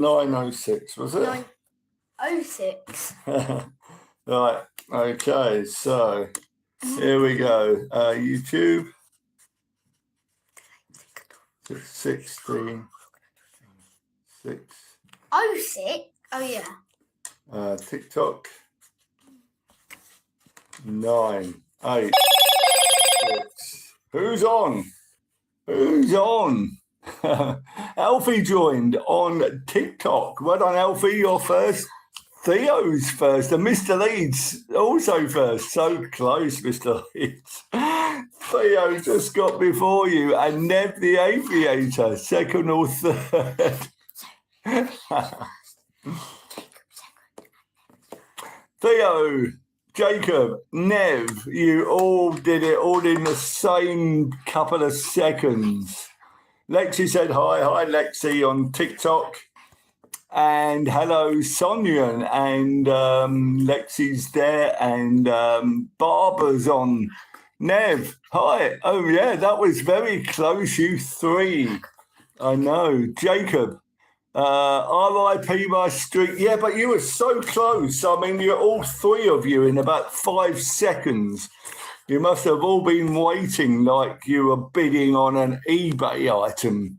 9:06, was it? 9:06. Right, okay, so here we go. YouTube, 16, 6. 06? Oh, yeah. TikTok, 9, 8, 6. Who's on? Who's on? Alfie joined on TikTok. Well done, Alfie, you're first. Theo's first, and Mr. Leeds also first. So close, Mr. Leeds. Theo just got before you, and Nev the Aviator, second or third. Theo, Jacob, Nev, you all did it all in the same couple of seconds. Lexi said hi. Hi, Lexi on TikTok. And hello, Sonia. And Lexi's there. And Barbara's on. Nev, hi. Oh, yeah, that was very close. You three. I know. Jacob. R.I.P. my street. Yeah, but you were so close. I mean, you're all three of you in about 5 seconds. You must have all been waiting like you were bidding on an eBay item.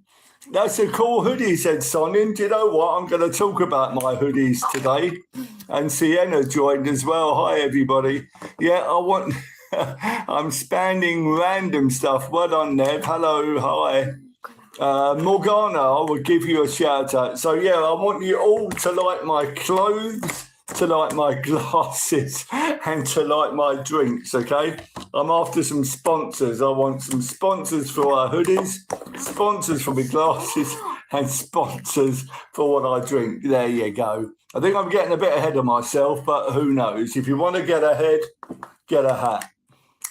That's a cool hoodie, said Sonia. Do you know what? I'm going to talk about my hoodies today. And Sienna joined as well. Hi, everybody. Yeah, I'm spamming random stuff. Well done, Nev. Hello, hi. Morgana, I will give you a shout out. So yeah, I want you all to like my clothes, to like my glasses, and to like my drinks, okay? I'm after some sponsors. I want some sponsors for our hoodies, sponsors for my glasses, and sponsors for what I drink. There you go. I think I'm getting a bit ahead of myself, but who knows? If you want to get ahead, get a hat.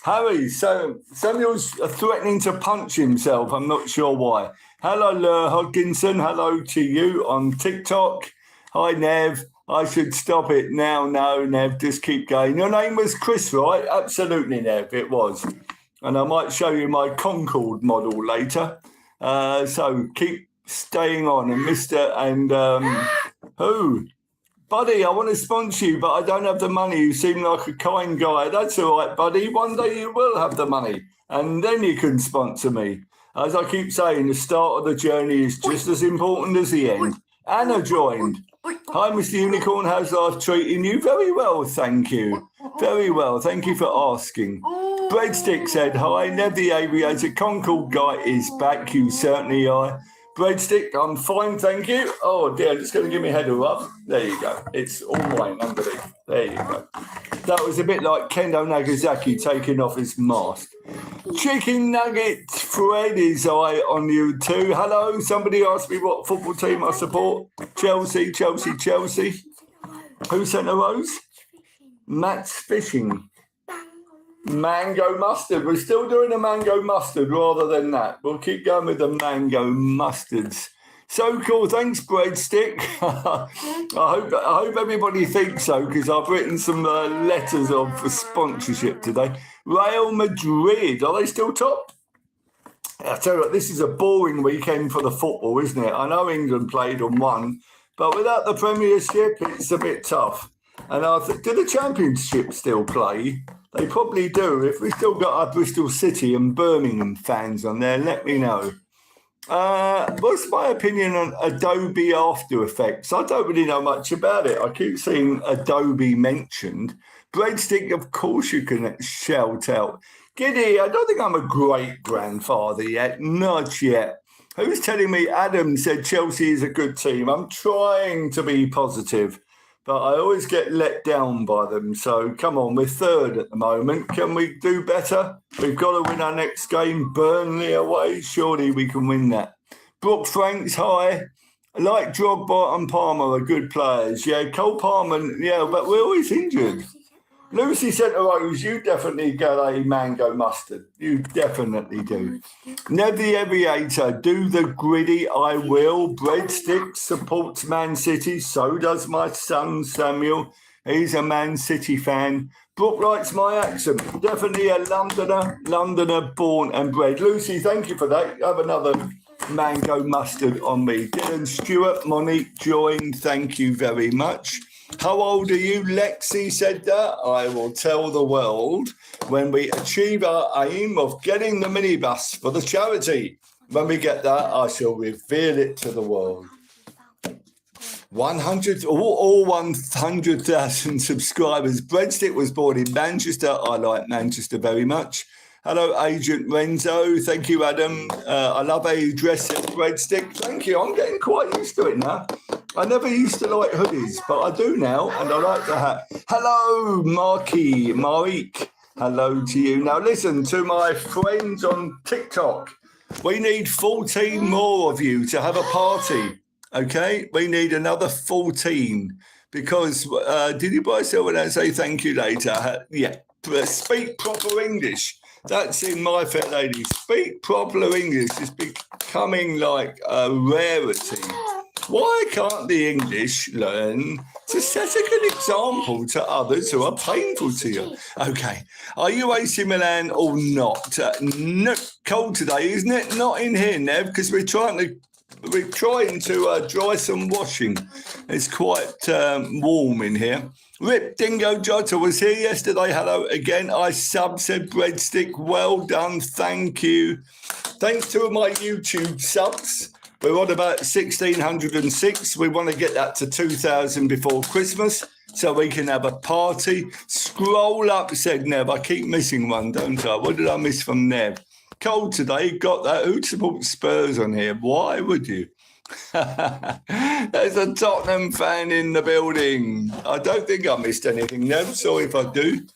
Harry, so Samuel's threatening to punch himself. I'm not sure why. Hello, Hodginson. Hello to you on TikTok. Hi, Nev. I should stop it now. No, Nev, just keep going. Your name was Chris, right? Absolutely, Nev, it was. And I might show you my Concorde model later. So keep staying on. And Mr. and who? Buddy, I want to sponsor you, but I don't have the money. You seem like a kind guy. That's all right, buddy. One day you will have the money, and then you can sponsor me. As I keep saying, the start of the journey is just as important as the end. Anna joined. Hi, Mr. Unicorn. How's life treating you? Very well, thank you. Very well. Thank you for asking. Breadstick said, hi, Nev the Aviator. Concorde guy is back. You certainly are. Breadstick, I'm fine, thank you. Oh dear, just going to give me a head rub. There you go. It's all mine underneath. There you go. That was a bit like Kendo Nagasaki taking off his mask. Chicken Nugget Fred is eye on you too. Hello, somebody asked me what football team I support. Chelsea. Who sent a rose? Matt's Fishing. Mango mustard. We're still doing a mango mustard rather than that. We'll keep going with the mango mustards. So cool. Thanks, Breadstick. I hope everybody thinks so, because I've written some letters for sponsorship today. Real Madrid. Are they still top? I tell you what, this is a boring weekend for the football, isn't it? I know England played and won, but without the Premiership, it's a bit tough. And I think, do the Championship still play? They probably do. If we've still got our Bristol City and Birmingham fans on there, let me know. What's my opinion on Adobe After Effects? I don't really know much about it. I keep seeing Adobe mentioned. Breadstick, of course you can shout out. Giddy, I don't think I'm a great grandfather yet. Not yet. Who's telling me Adam said Chelsea is a good team? I'm trying to be positive, but I always get let down by them. So come on, we're third at the moment. Can we do better? We've got to win our next game. Burnley away. Surely we can win that. Brooke Franks, hi. Like Drogba and Palmer are good players. Yeah, Cole Palmer, yeah, but we're always injured. Lucy sent a rose. You definitely get a mango mustard. You definitely do. Nev the Aviator, do the gritty, I will. Breadstick supports Man City. So does my son, Samuel. He's a Man City fan. Brooke likes my accent. Definitely a Londoner born and bred. Lucy, thank you for that. Have another mango mustard on me. Dylan Stewart, Monique joined. Thank you very much. How old are you? Lexi said that. I will tell the world when we achieve our aim of getting the minibus for the charity. When we get that, I shall reveal it to the world. 100, all 100,000 subscribers. Breadstick was born in Manchester. I like Manchester very much. Hello, Agent Renzo. Thank you, Adam. I love how you dress as Breadstick. Thank you. I'm getting quite used to it now. I never used to like hoodies, but I do now, and I like the hat. Hello, Marik. Hello to you. Now, listen to my friends on TikTok. We need 14 more of you to have a party. Okay, we need another 14 because did you buy silver and say thank you later? Yeah, speak proper English. That's in my fair lady. Speak proper English is becoming like a rarity. Why can't the English learn to set a good example to others who are painful to you? Okay, are you AC Milan or not? No, cold today, isn't it? Not in here, Nev, because we're trying to dry some washing. It's quite warm in here. Rip Dingo Jota was here yesterday. Hello again. I said Breadstick. Well done. Thank you. Thanks to my YouTube subs. We're on about 1,606. We want to get that to 2,000 before Christmas so we can have a party. Scroll up, said Nev. I keep missing one, don't I? What did I miss from Nev? Cold today, got that. Who supports Spurs on here? Why would you? There's a Tottenham fan in the building. I don't think I missed anything, Nev. Sorry if I do.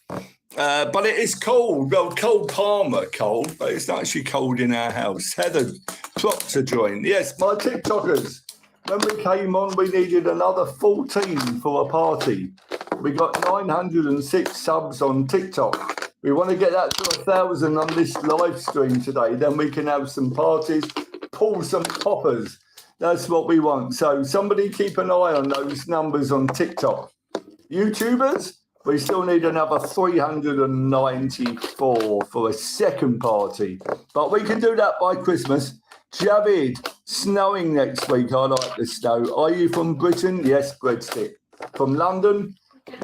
But it is cold. Well, cold Palmer cold, but it's not actually cold in our house. Heather Proctor joined. Yes, my TikTokers. When we came on, we needed another 14 for a party. We got 906 subs on TikTok. We want to get that to 1,000 on this live stream today. Then we can have some parties, pull some coppers. That's what we want. So somebody keep an eye on those numbers on TikTok. YouTubers, we still need another 394 for a second party. But we can do that by Christmas. Javid, snowing next week. I like the snow. Are you from Britain? Yes, Breadstick. From London?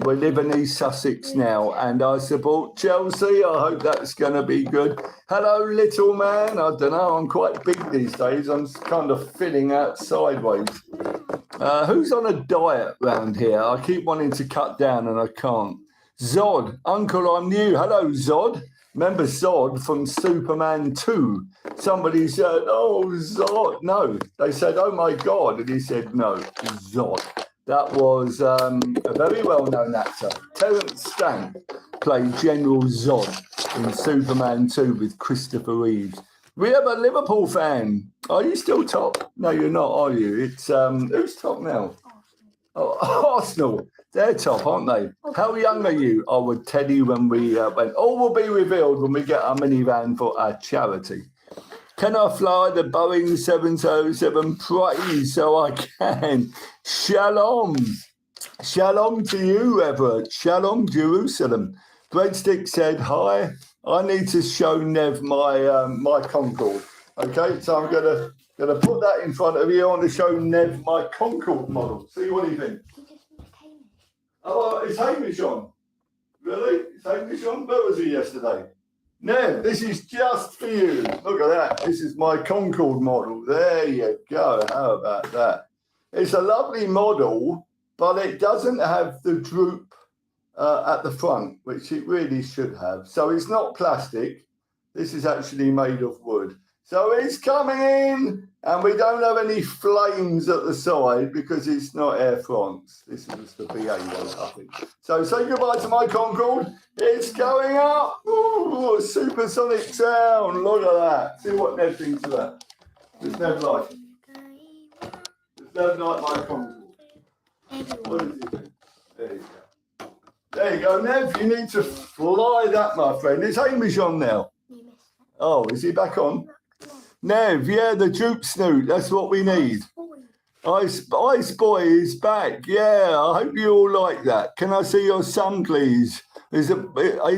We live in East Sussex now, and I support Chelsea. I hope that's going to be good. Hello, little man. I don't know. I'm quite big these days. I'm kind of filling out sideways. Who's on a diet round here? I keep wanting to cut down, and I can't. Zod, Uncle, I'm new. Hello, Zod. Remember Zod from Superman 2? Somebody said, oh, Zod. No. They said, oh, my God. And he said, no, Zod. That was a very well-known actor. Terence Stamp played General Zod in Superman 2 with Christopher Reeves. We have a Liverpool fan. Are you still top? No, you're not, are you? It's who's top now? Oh, Arsenal. They're top, aren't they? How young are you? I would tell you when we went. All will be revealed when we get our minivan for our charity. Can I fly the Boeing 707? Praise so I can. Shalom. Shalom to you, Everett. Shalom, Jerusalem. Breadstick said, hi. I need to show Nev my my Concorde. Okay, so I'm gonna put that in front of you. I want to show Nev my Concorde model. See what do you think? Oh, is Hamish on? Really? Is Hamish on? Where was he yesterday? Nev, this is just for you. Look at that. This is my Concorde model. There you go. How about that? It's a lovely model, but it doesn't have the droop at the front, which it really should have. So it's not plastic. This is actually made of wood. So it's coming in, and we don't have any flames at the side because it's not Air France. This was the BA one, I think. So say goodbye to my Concorde. It's going up. Ooh, supersonic sound. Look at that. See what Nev thinks of that. Does Nev like it? Does Nev like my Concorde? What does he think? There you go. There you go, Nev. You need to fly that, my friend. Is Hamish on now? Oh, is he back on? Nev, yeah, the droop snoot. That's what we need. Ice Boy is back. Yeah, I hope you all like that. Can I see your son, please? Is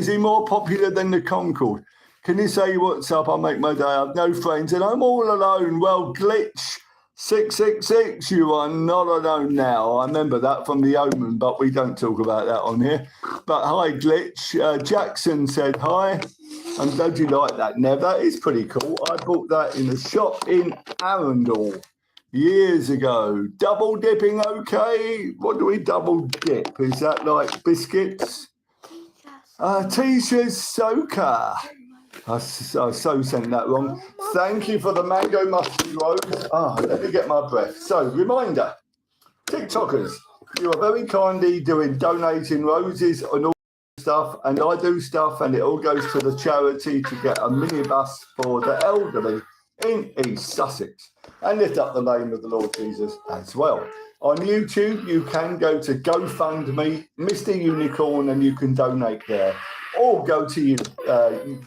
he more popular than the Concorde? Can you say what's up? I'll make my day. I have no friends and I'm all alone. Well, Glitch 666, you are not alone now. I remember that from The Omen, but we don't talk about that on here. But hi, Glitch. Jackson said hi. I'm glad you like that, Nev. That is pretty cool. I bought that in a shop in Arundel years ago. Double dipping, okay? What do we double dip? Is that like biscuits? Tisha's Soka. I so sent that wrong. Thank you for the mango mustard rose. Let me get my breath. So, reminder, TikTokers, you are very kindly donating roses and all stuff, and I do stuff, and it all goes to the charity to get a minibus for the elderly in East Sussex, and lift up the name of the Lord Jesus as well. On YouTube, you can go to GoFundMe, Mr. Unicorn, and you can donate there. Or go to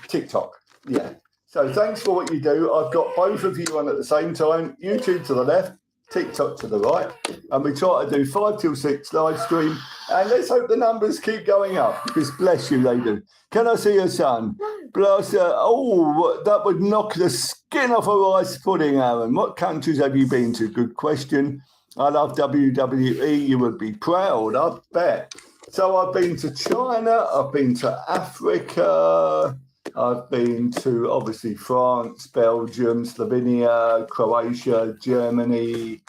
TikTok. Yeah. So thanks for what you do. I've got both of you on at the same time. YouTube to the left, TikTok to the right. And we try to do 5 till 6 live stream. And let's hope the numbers keep going up. Because bless you, they do. Can I see your son? Bless her. Oh, that would knock the skin off a rice pudding, Aaron. What countries have you been to? Good question. I love WWE. You would be proud, I bet. So I've been to China, I've been to Africa, I've been to obviously France, Belgium, Slovenia, Croatia, Germany,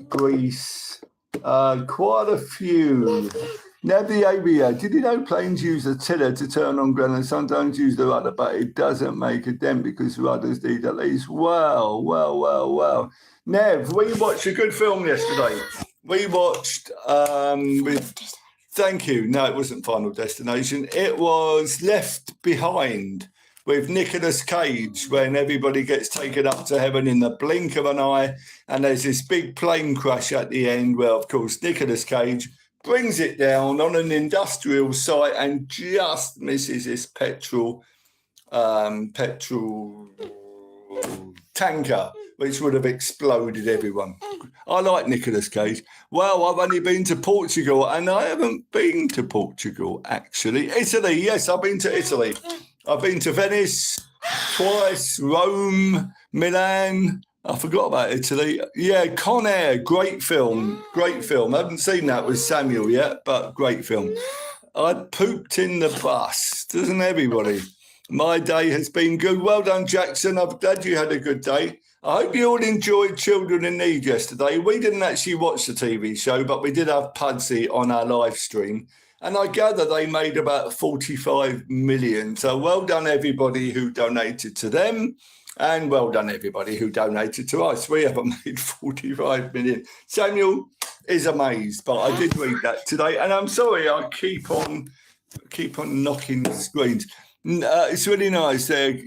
Greece, quite a few. Navigabia, did you know planes use a tiller to turn on ground and sometimes use the rudder, but it doesn't make a dent because rudders need at least. Well. Nev, we watched a good film yesterday. We watched Thank you. No, it wasn't Final Destination. It was Left Behind with Nicolas Cage, when everybody gets taken up to heaven in the blink of an eye. And there's this big plane crash at the end where, of course, Nicolas Cage brings it down on an industrial site and just misses this petrol tanker, which would have exploded everyone. I like Nicolas Cage. Well, I've only been to Portugal, and I haven't been to Portugal, actually. Italy, yes, I've been to Italy. I've been to Venice twice, Rome, Milan. I forgot about Italy. Yeah, Con Air, great film. I haven't seen that with Samuel yet, but great film. I pooped in the bus, doesn't everybody? My day has been good. Well done, Jackson. I'm glad you had a good day. I hope you all enjoyed Children in Need yesterday. We didn't actually watch the TV show, but we did have Pudsey on our live stream. And I gather they made about 45 million. So well done, everybody who donated to them. And well done, everybody who donated to us. We haven't made 45 million. Samuel is amazed, but I did read that today. And I'm sorry, I keep on knocking the screens. It's really nice there.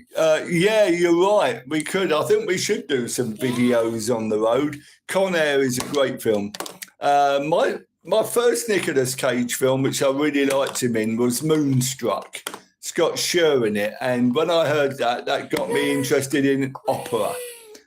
Yeah, you're right. We could. I think we should do some videos on the road. Con Air is a great film. My first Nicolas Cage film, which I really liked him in, was Moonstruck. It's got Cher in it. And when I heard that, that got me interested in opera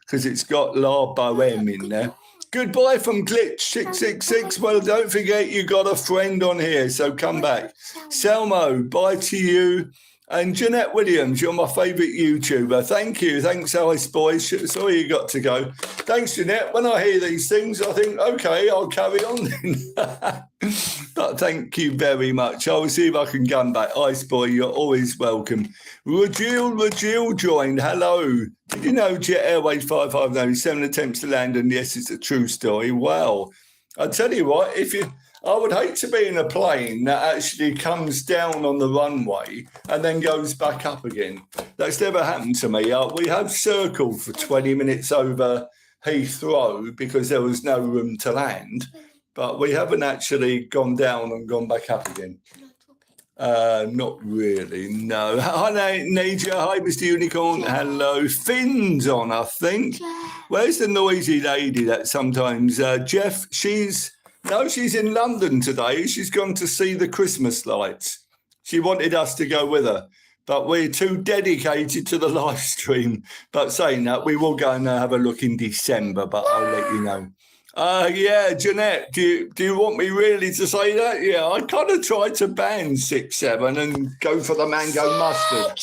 because it's got La Boheme in there. Goodbye from Glitch666. Well, don't forget you got a friend on here, so come back. Selmo, bye to you. And Jeanette Williams, you're my favourite YouTuber. Thank you. Thanks, Alice Boys. Sorry you got to go. Thanks, Jeanette. When I hear these things, I think, OK, I'll carry on then. But thank you very much. I will see if I can come back. Ice Boy, you're always welcome. Rajil joined. Hello. Did you know Jet Airways 550, 7 attempts to land, and yes, it's a true story. Wow. I tell you what, I would hate to be in a plane that actually comes down on the runway and then goes back up again. That's never happened to me. We have circled for 20 minutes over Heathrow because there was no room to land, but we haven't actually gone down and gone back up again. Not really, no. Hi, Naja. Hi, Mr. Unicorn. Hello. Finn's on, I think. Where's the noisy lady that sometimes... Jeff, she's in London today. She's gone to see the Christmas lights. She wanted us to go with her, but we're too dedicated to the live stream. But saying that, we will go and have a look in December, but I'll let you know. Yeah, Jeanette, do you want me really to say that? Yeah, I kind of tried to ban 6-7 and go for the mango mustard.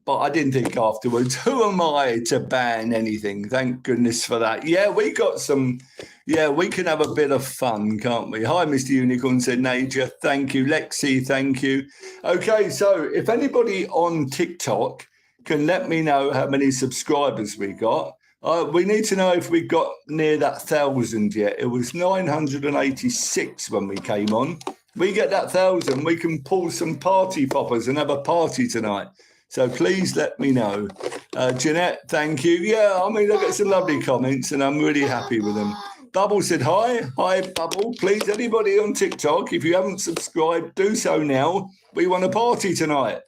but I didn't think afterwards, who am I to ban anything? Thank goodness for that. Yeah, we got some, yeah, we can have a bit of fun, can't we? Hi, Mr. Unicorn, said Nature. Thank you. Lexi, thank you. Okay, so if anybody on TikTok can let me know how many subscribers we got. We need to know if we got near that 1,000 yet. It was 986 when we came on. We get that 1,000, we can pull some party poppers and have a party tonight. So please let me know. Jeanette, thank you. Yeah, I mean, I get some lovely comments and I'm really happy with them. Bubble said hi. Hi, Bubble. Please, anybody on TikTok, if you haven't subscribed, do so now. We want a party tonight.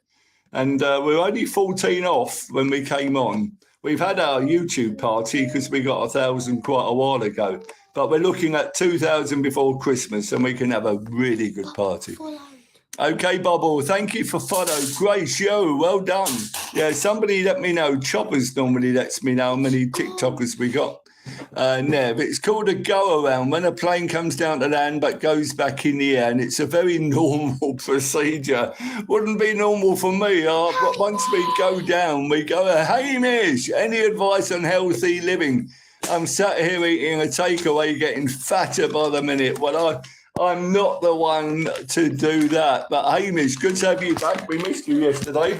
And we're only 14 off when we came on. We've had our YouTube party because we got 1,000 quite a while ago. But we're looking at 2,000 before Christmas and we can have a really good party. Okay, Bubble, thank you for follow. Great show, well done. Yeah, somebody let me know. Choppers normally lets me know how many TikTokers we got. Nev, it's called a go around when a plane comes down to land but goes back in the air, and it's a very normal procedure. Wouldn't be normal for me. But once we go down, we go, hey, Mish, any advice on healthy living? I'm sat here eating a takeaway, getting fatter by the minute. Well, I'm not the one to do that. But Hamish, good to have you back. We missed you yesterday.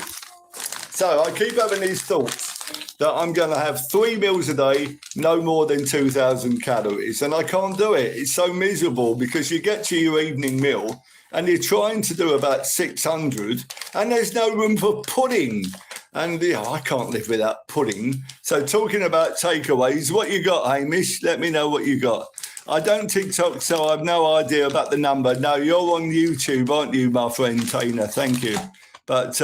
So I keep having these thoughts that I'm going to have 3 meals a day, no more than 2,000 calories. And I can't do it. It's so miserable because you get to your evening meal and you're trying to do about 600 and there's no room for pudding. And I can't live without pudding. So talking about takeaways, what you got, Hamish? Let me know what you got. I don't TikTok, so I have no idea about the number. No, you're on YouTube, aren't you, my friend Tainer? Thank you. But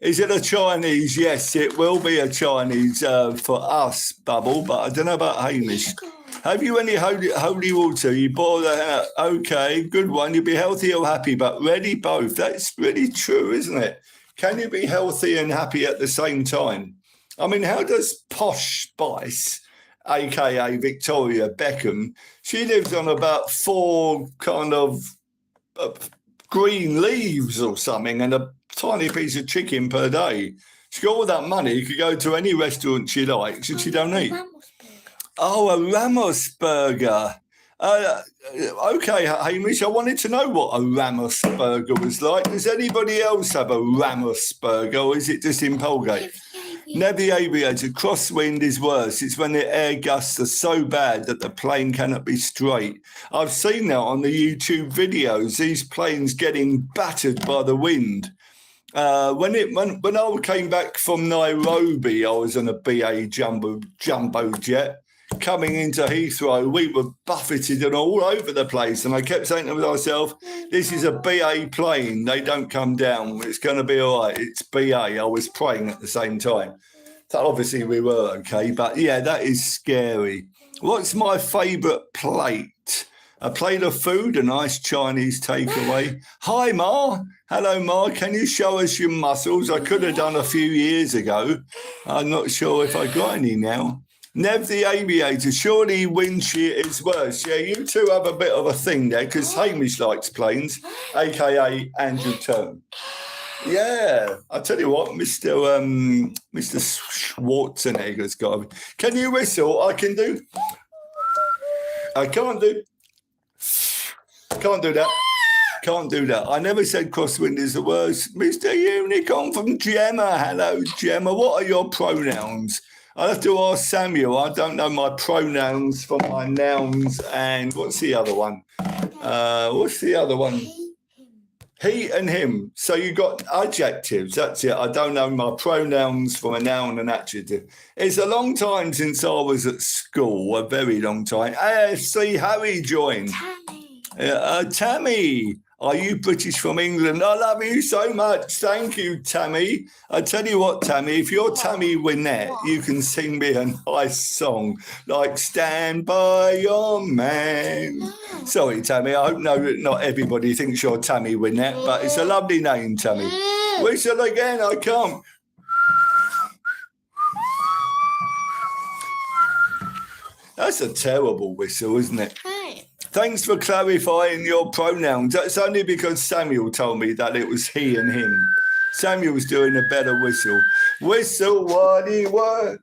is it a Chinese? Yes, it will be a Chinese for us, Bubble. But I don't know about Hamish. Have you any holy water? You boil that out. Okay, good one. You'll be healthy or happy, but ready both. That's really true, isn't it? Can you be healthy and happy at the same time? I mean, how does Posh Spice, a.k.a. Victoria Beckham, she lives on about 4 kind of green leaves or something and a tiny piece of chicken per day. She's got all that money, could go to any restaurant she likes and she don't eat. Oh, a Ramos burger. Okay, Hamish, I wanted to know what a Ramos burger was like. Does anybody else have a Ramos burger or is it just in Polegate? Never the aviator. Crosswind is worse. It's when the air gusts are so bad that the plane cannot be straight. I've seen that on the YouTube videos, these planes getting battered by the wind. When I came back from Nairobi, I was on a BA jumbo jet. Coming into Heathrow, we were buffeted and all over the place. And I kept saying to myself, this is a BA plane. They don't come down. It's going to be all right. It's BA. I was praying at the same time. So obviously we were okay. But yeah, that is scary. What's my favourite plate? A plate of food, a nice Chinese takeaway. Hi, Ma. Hello, Ma. Can you show us your muscles? I could have done a few years ago. I'm not sure if I got any now. Nev the aviator, surely wind shear is worse. Yeah, you two have a bit of a thing there because Hamish likes planes, a.k.a. Andrew Turn. Yeah, I tell you what, Mr. Schwarzenegger's got. Can you whistle? I can do. I can't do. Can't do that. Can't do that. I never said crosswind is the worst. Mr. Unicorn from Gemma. Hello, Gemma. What are your pronouns? I'll have to ask Samuel. I don't know my pronouns for my nouns. And what's the other one? He and him. So you got adjectives. That's it. I don't know my pronouns for a noun and adjective. It's a long time since I was at school. A very long time. See, Harry joined. Tammy. Are you British from England? I love you so much. Thank you, Tammy. I tell you what, Tammy, if you're Tammy Wynette, you can sing me a nice song like Stand By Your Man. Sorry, Tammy. I hope not everybody thinks you're Tammy Wynette, but it's a lovely name, Tammy. Whistle again. I can't. That's a terrible whistle, isn't it? Thanks for clarifying your pronouns. That's only because Samuel told me that it was he and him. Samuel's doing a better whistle. Whistle while you work.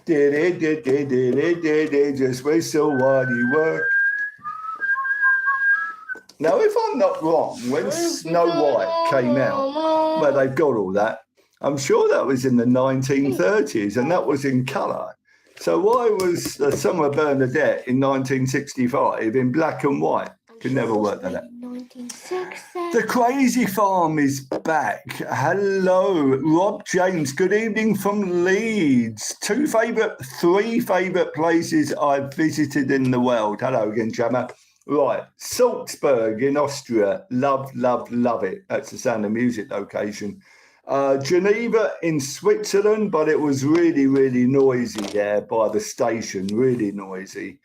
Just whistle while you work. Now, if I'm not wrong, when Snow White came out, where they've got all that, I'm sure that was in the 1930s, and that was in colour. So why was The Song of Bernadette in 1965 in black and white? Could never work that out. The Crazy Farm is back. Hello, Rob James. Good evening from Leeds. Three favourite places I've visited in the world. Hello again, Jammer. Right, Salzburg in Austria. Love, love, love it. That's the Sound of Music location. Geneva in Switzerland, but it was really, really noisy there by the station. Really noisy.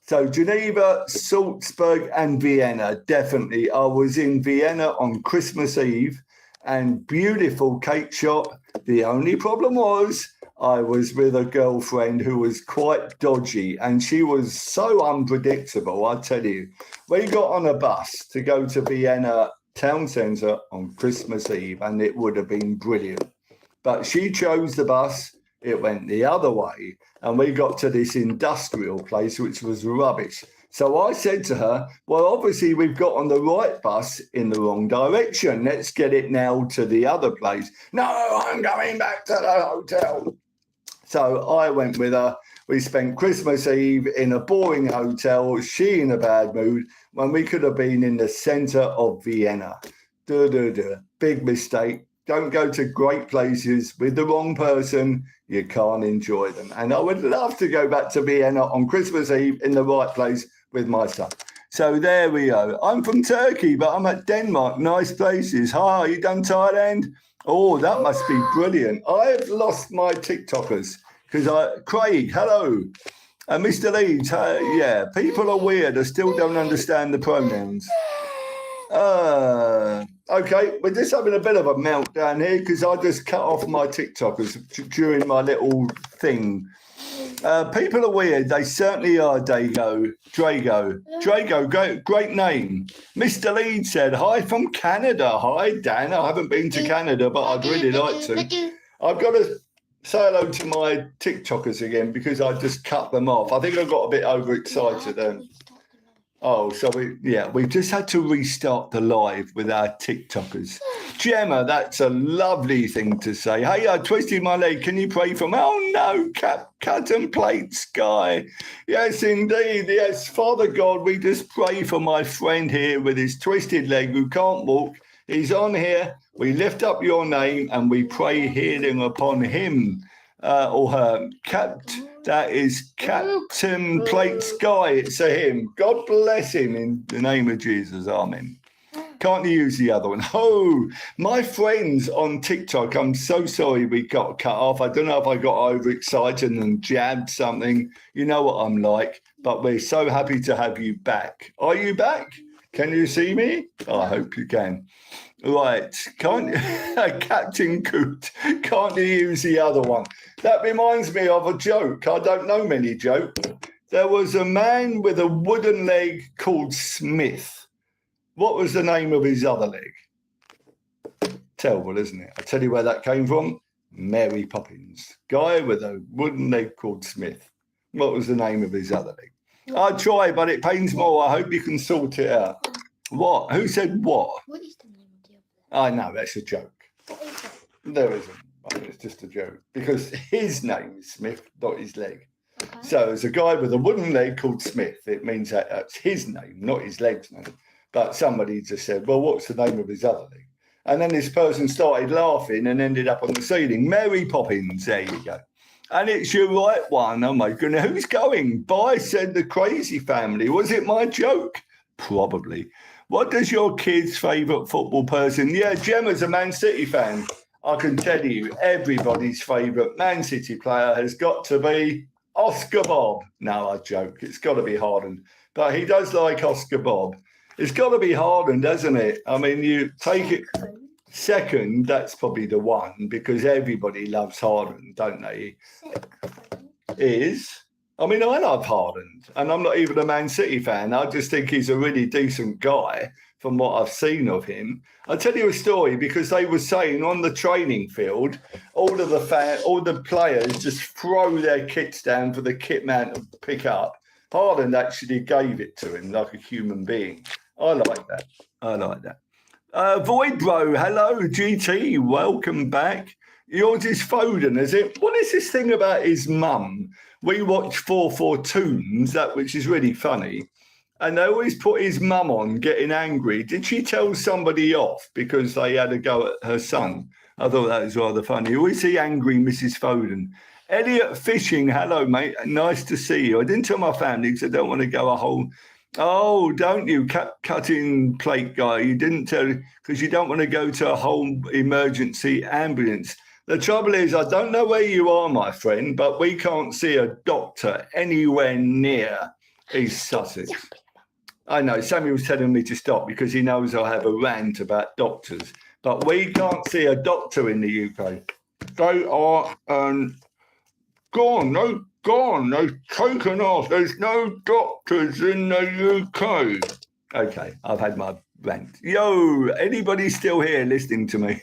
So Geneva, Salzburg and Vienna, definitely. I was in Vienna on Christmas Eve and beautiful cake shop. The only problem was I was with a girlfriend who was quite dodgy and she was so unpredictable, I tell you. We got on a bus to go to Vienna town centre on Christmas Eve and it would have been brilliant. But she chose the bus, it went the other way and we got to this industrial place which was rubbish. So I said to her, well, obviously we've got on the right bus in the wrong direction. Let's get it now to the other place. No, I'm going back to the hotel. So I went with her. We spent Christmas Eve in a boring hotel, she in a bad mood, when we could have been in the centre of Vienna. Big mistake. Don't go to great places with the wrong person. You can't enjoy them. And I would love to go back to Vienna on Christmas Eve in the right place with my son. So there we go. I'm from Turkey, but I'm at Denmark. Nice places. Hi, you done Thailand? Oh, that must be brilliant. I've lost my TikTokers because Craig, hello. Mr. Leeds, yeah, people are weird. I still don't understand the pronouns. Okay, we're just having a bit of a meltdown here because I just cut off my TikTokers during my little thing. People are weird. They certainly are, Drago. Great name. Mr. Leeds said, hi from Canada. Hi, Dan. I haven't been to Canada, but I'd really like to. I've got to say hello to my TikTokers again because I just cut them off. I think I got a bit overexcited then. Oh, so we've just had to restart the live with our TikTokers. Gemma, that's a lovely thing to say. Hey, I twisted my leg. Can you pray for me? Oh, no, cut and plate sky. Yes, indeed. Yes, Father God, we just pray for my friend here with his twisted leg who can't walk. He's on here. We lift up your name and we pray healing upon him or her. That is Captain Plate Sky. It's a him. God bless him in the name of Jesus. Amen. Can't use the other one. Oh, my friends on TikTok, I'm so sorry we got cut off. I don't know if I got overexcited and jabbed something. You know what I'm like. But we're so happy to have you back. Are you back? Can you see me? I hope you can. Right, Captain Coot, can't you use the other one? That reminds me of a joke. I don't know many jokes. There was a man with a wooden leg called Smith. What was the name of his other leg? Terrible, isn't it? I'll tell you where that came from. Mary Poppins. Guy with a wooden leg called Smith. What was the name of his other leg? I try, but it pains more. I hope you can sort it out. What? Who said what? What is the name of the other? I know, that's a joke. What is it? There isn't. It's just a joke. Because his name is Smith, not his leg. Okay. So there's a guy with a wooden leg called Smith. It means that's his name, not his leg's name. But somebody just said, well, what's the name of his other leg? And then this person started laughing and ended up on the ceiling. Mary Poppins, there you go. And it's your right one. Oh, my goodness. Who's going? Bye, said the Crazy Family. Was it my joke? Probably. What does your kid's favourite football person? Yeah, Gemma's a Man City fan. I can tell you, everybody's favourite Man City player has got to be Oscar Bob. No, I joke. It's got to be Haaland. But he does like Oscar Bob. It's got to be Haaland, hasn't it? I mean, you take it second, that's probably the one, because everybody loves Haaland, don't they? Second. Is? I mean, I love Haaland, and I'm not even a Man City fan. I just think he's a really decent guy from what I've seen of him. I'll tell you a story because they were saying on the training field, all the players just throw their kits down for the kit man to pick up. Haaland actually gave it to him like a human being. I like that. I like that. Void Bro, hello, GT, welcome back. Yours is Foden, is it? What is this thing about his mum? We watch 4 Toons, which is really funny. And they always put his mum on getting angry. Did she tell somebody off because they had a go at her son? I thought that was rather funny. Always see angry Mrs. Foden. Elliot Fishing, hello, mate. Nice to see you. I didn't tell my family because I don't want to go a whole... Oh, don't you, cutting plate guy? You didn't tell because you don't want to go to a whole emergency ambulance. The trouble is, I don't know where you are, my friend, but we can't see a doctor anywhere near East Sussex. I know, Samuel's telling me to stop because he knows I have a rant about doctors, but we can't see a doctor in the UK. They are gone. They've taken off. There's no doctors in the UK. Okay, I've had my rant. Yo, anybody still here listening to me?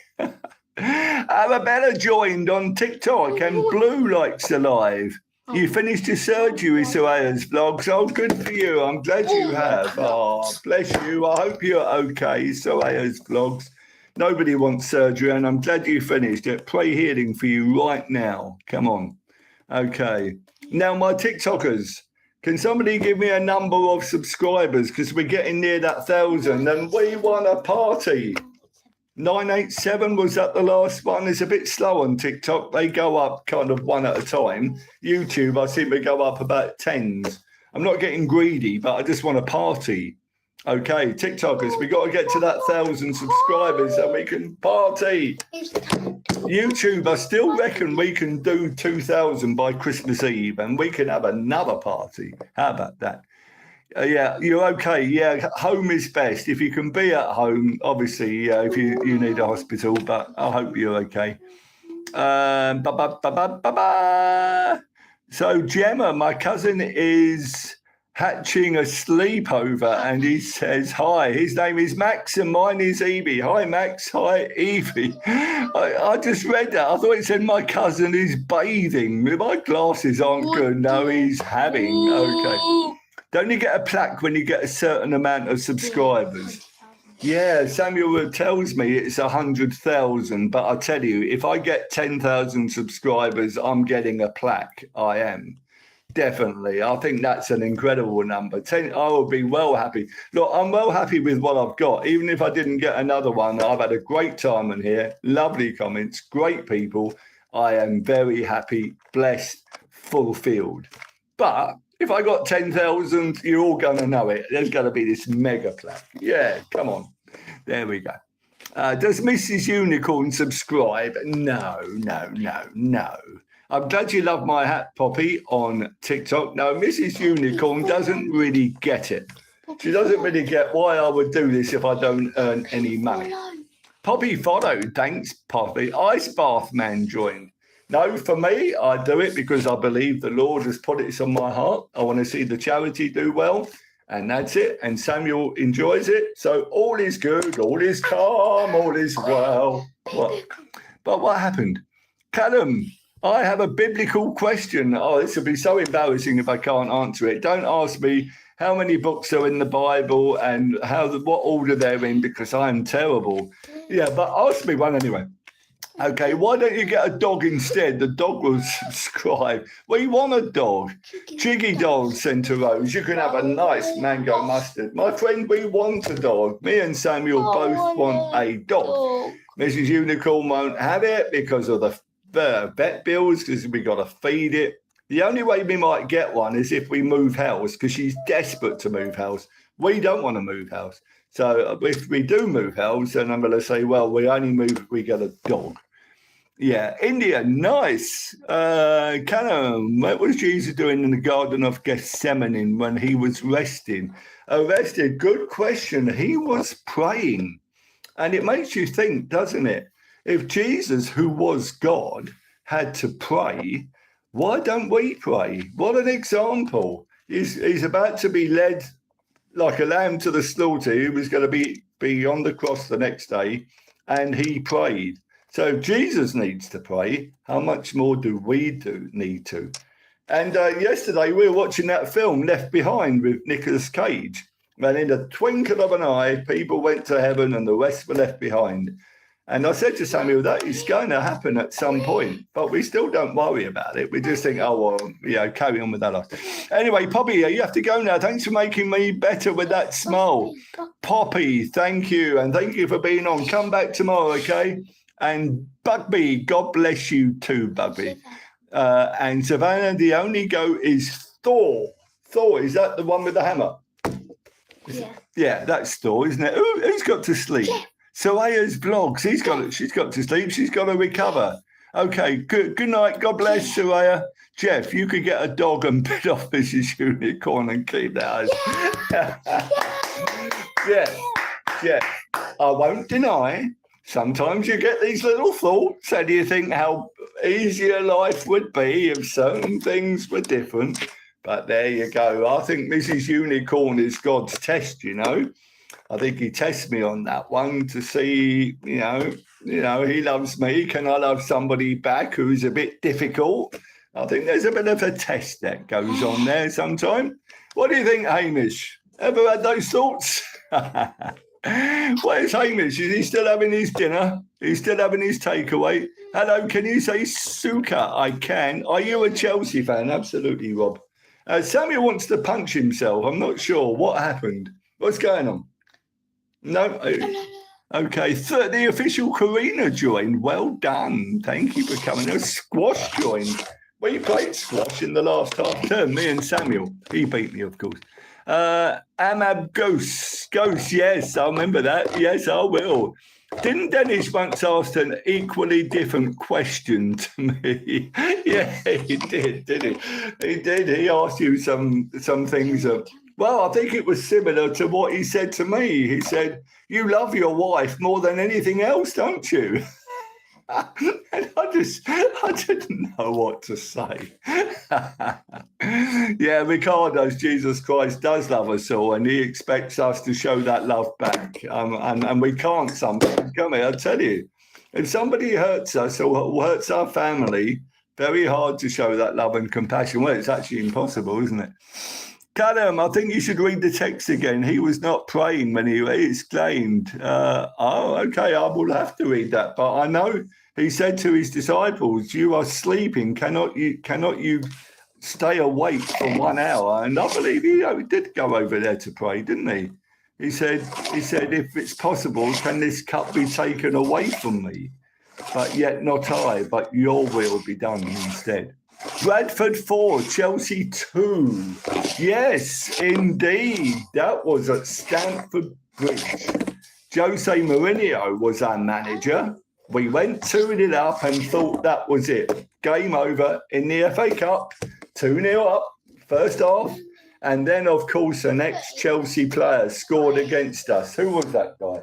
Arabella joined on TikTok and Blue likes alive. You finished your surgery, Soraya's vlogs. Oh, good for you. I'm glad you have. Oh, bless you. I hope you're okay, Soraya's vlogs. Nobody wants surgery, and I'm glad you finished it. Pray healing for you right now. Come on. Okay. Now, my TikTokers, can somebody give me a number of subscribers? Because we're getting near that 1,000, and we want a party. 987 was that the last one? It's a bit slow on TikTok. They go up kind of one at a time. YouTube, I seem to go up about tens. I'm not getting greedy, but I just want a party. Okay, TikTokers, we got to get to that 1,000 subscribers and we can party. YouTube, I still reckon we can do 2,000 by Christmas Eve and we can have another party. How about that? Yeah, you're okay. Yeah, home is best. If you can be at home, obviously, if you need a hospital, but I hope you're okay. So Gemma, my cousin, is hatching a sleepover and he says hi. His name is Max and mine is Evie. Hi, Max. Hi, Evie. I just read that. I thought it said my cousin is bathing. My glasses aren't good. No, he's having. Okay. Don't you get a plaque when you get a certain amount of subscribers? Yeah, Samuel tells me it's 100,000, but I tell you, if I get 10,000 subscribers, I'm getting a plaque. I am. Definitely. I think that's an incredible number. 10, I will be well happy. Look, I'm well happy with what I've got. Even if I didn't get another one, I've had a great time in here. Lovely comments, great people. I am very happy, blessed, fulfilled. But if I got 10,000, you're all going to know it. There's going to be this mega plaque. Yeah, come on. There we go. Does Mrs. Unicorn subscribe? No. I'm glad you love my hat, Poppy, on TikTok. No, Mrs. Unicorn doesn't really get it. She doesn't really get why I would do this if I don't earn any money. Poppy followed. Thanks, Poppy. Ice Bath Man joined. No, for me, I do it because I believe the Lord has put it on my heart. I want to see the charity do well, and that's it. And Samuel enjoys it. So all is good, all is calm, all is well. But what happened? Callum, I have a biblical question. Oh, this will be so embarrassing if I can't answer it. Don't ask me how many books are in the Bible and what order they're in because I am terrible. Yeah, but ask me one anyway. Okay, why don't you get a dog instead? The dog will subscribe. We want a dog. Jiggy Dog sent a rose. You can have a nice mango mustard. My friend, we want a dog. Me and Samuel both want a dog. Mrs. Unicorn won't have it because of the vet bills, because we got to feed it. The only way we might get one is if we move house, because she's desperate to move house. We don't want to move house. So if we do move house, then I'm going to say, well, we only move if we get a dog. Yeah, India, nice. Callum, what was Jesus doing in the Garden of Gethsemane when he was resting? Arrested, good question. He was praying. And it makes you think, doesn't it? If Jesus, who was God, had to pray, Why don't we pray? What an example. He's about to be led like a lamb to the slaughter. He was going to be on the cross the next day, and he prayed. So Jesus needs to pray. How much more do we need to? And yesterday we were watching that film Left Behind with Nicolas Cage. And in a twinkle of an eye, people went to heaven and the rest were left behind. And I said to Samuel, that is going to happen at some point, but we still don't worry about it. We just think, oh, well, carry on with that life. Anyway, Poppy, you have to go now. Thanks for making me better with that smile. Poppy, thank you. And thank you for being on. Come back tomorrow, okay? And Bugby, God bless you too, Bugby. And Savannah, the only goat is Thor. Thor, is that the one with the hammer? Yeah. Yeah, that's Thor, isn't it? Who's got to sleep? Yeah. Soaya's vlogs. She's got to sleep. She's got to recover. Okay, good night. God bless, Soaya. Jeff, you could get a dog and bit off Mrs. Unicorn and keep that. Jeff, I won't deny, sometimes you get these little thoughts and you think how easier life would be if certain things were different. But there you go. I think Mrs. Unicorn is God's test, you know. I think he tests me on that one to see, you know, he loves me. Can I love somebody back who's a bit difficult? I think there's a bit of a test that goes on there sometime. What do you think, Hamish? Ever had those thoughts? Where's Hamish? Is he still having his dinner? He's still having his takeaway. Hello, can you say Suka? I can. Are you a Chelsea fan? Absolutely, Rob. Samuel wants to punch himself. I'm not sure. What happened? What's going on? No? Okay. The official Karina joined. Well done. Thank you for coming. Squash joined. We played squash in the last half term, me and Samuel. He beat me, of course. Amab Ghost, yes, I remember that. Yes, I will. Didn't Dennis once ask an equally different question to me? Yeah, he did, didn't he? He did. He asked you some things. Well, I think it was similar to what he said to me. He said, you love your wife more than anything else, don't you? And I didn't know what to say. Yeah, Ricardo's Jesus Christ does love us all, and he expects us to show that love back. And we can't sometimes, can we? I tell you, if somebody hurts us or hurts our family, very hard to show that love and compassion. Well, it's actually impossible, isn't it? Callum, I think you should read the text again. He was not praying when he exclaimed. Okay, I will have to read that. But I know he said to his disciples, you are sleeping. Cannot you stay awake for 1 hour? And I believe he did go over there to pray, didn't he? He said, if it's possible, can this cup be taken away from me? But yet not I, but your will be done instead. Bradford 4, Chelsea 2. Yes, indeed. That was at Stamford Bridge. Jose Mourinho was our manager. We went 2-0 up and thought that was it. Game over in the FA Cup, 2-0 up, first half. And then, of course, an ex-Chelsea player scored against us. Who was that guy?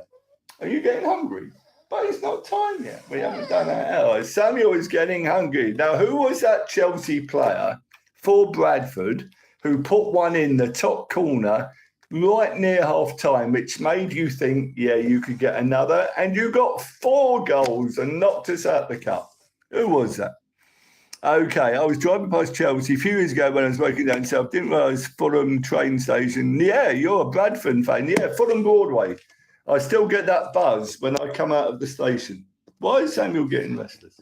Are you getting hungry? But it's not time yet. We haven't done our hour. Samuel is getting hungry. Now, who was that Chelsea player for Bradford who put one in the top corner right near half-time, which made you think, yeah, you could get another, and you got 4 goals and knocked us out the cup? Who was that? Okay, I was driving past Chelsea a few years ago when I was working down south. Didn't realise Fulham train station. Yeah, you're a Bradford fan. Yeah, Fulham Broadway. I still get that buzz when I come out of the station. Why is Samuel getting restless?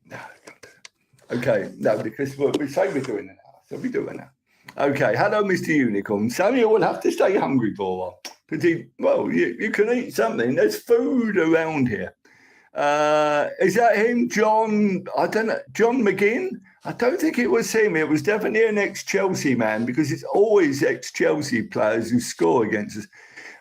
No, okay, no, because we say we're doing it now, so we do it now. Okay, hello, Mr. Unicorn. Samuel will have to stay hungry for a while. Because you can eat something. There's food around here. Is that him, John? I don't know. John McGinn? I don't think it was him. It was definitely an ex-Chelsea man, because it's always ex-Chelsea players who score against us.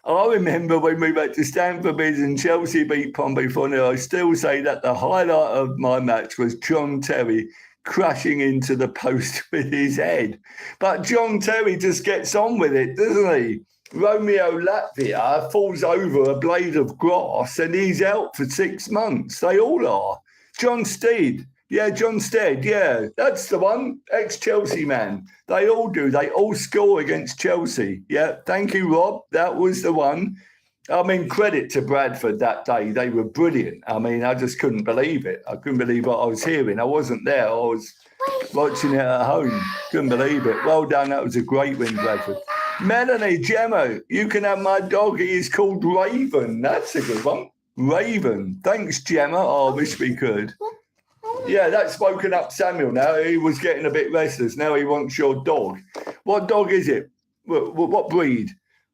I remember when we went to Stamford Bridge and Chelsea beat Pompey 4-0. I still say that the highlight of my match was John Terry crashing into the post with his head. But John Terry just gets on with it, doesn't he? Romeo Latvia falls over a blade of grass and he's out for 6 months. They all are. John Steed. Yeah, John Stead. Yeah, that's the one. Ex-Chelsea man. They all do. They all score against Chelsea. Yeah, thank you, Rob. That was the one. I mean, credit to Bradford that day. They were brilliant. I mean, I just couldn't believe it. I couldn't believe what I was hearing. I wasn't there. I was watching it at home. Couldn't believe it. Well done. That was a great win, Bradford. Melanie, Gemma, you can have my dog. He is called Raven. That's a good one. Raven. Thanks, Gemma. Oh, I wish we could. Yeah, that's woken up Samuel now. He was getting a bit restless. Now he wants your dog. What dog is it? What breed?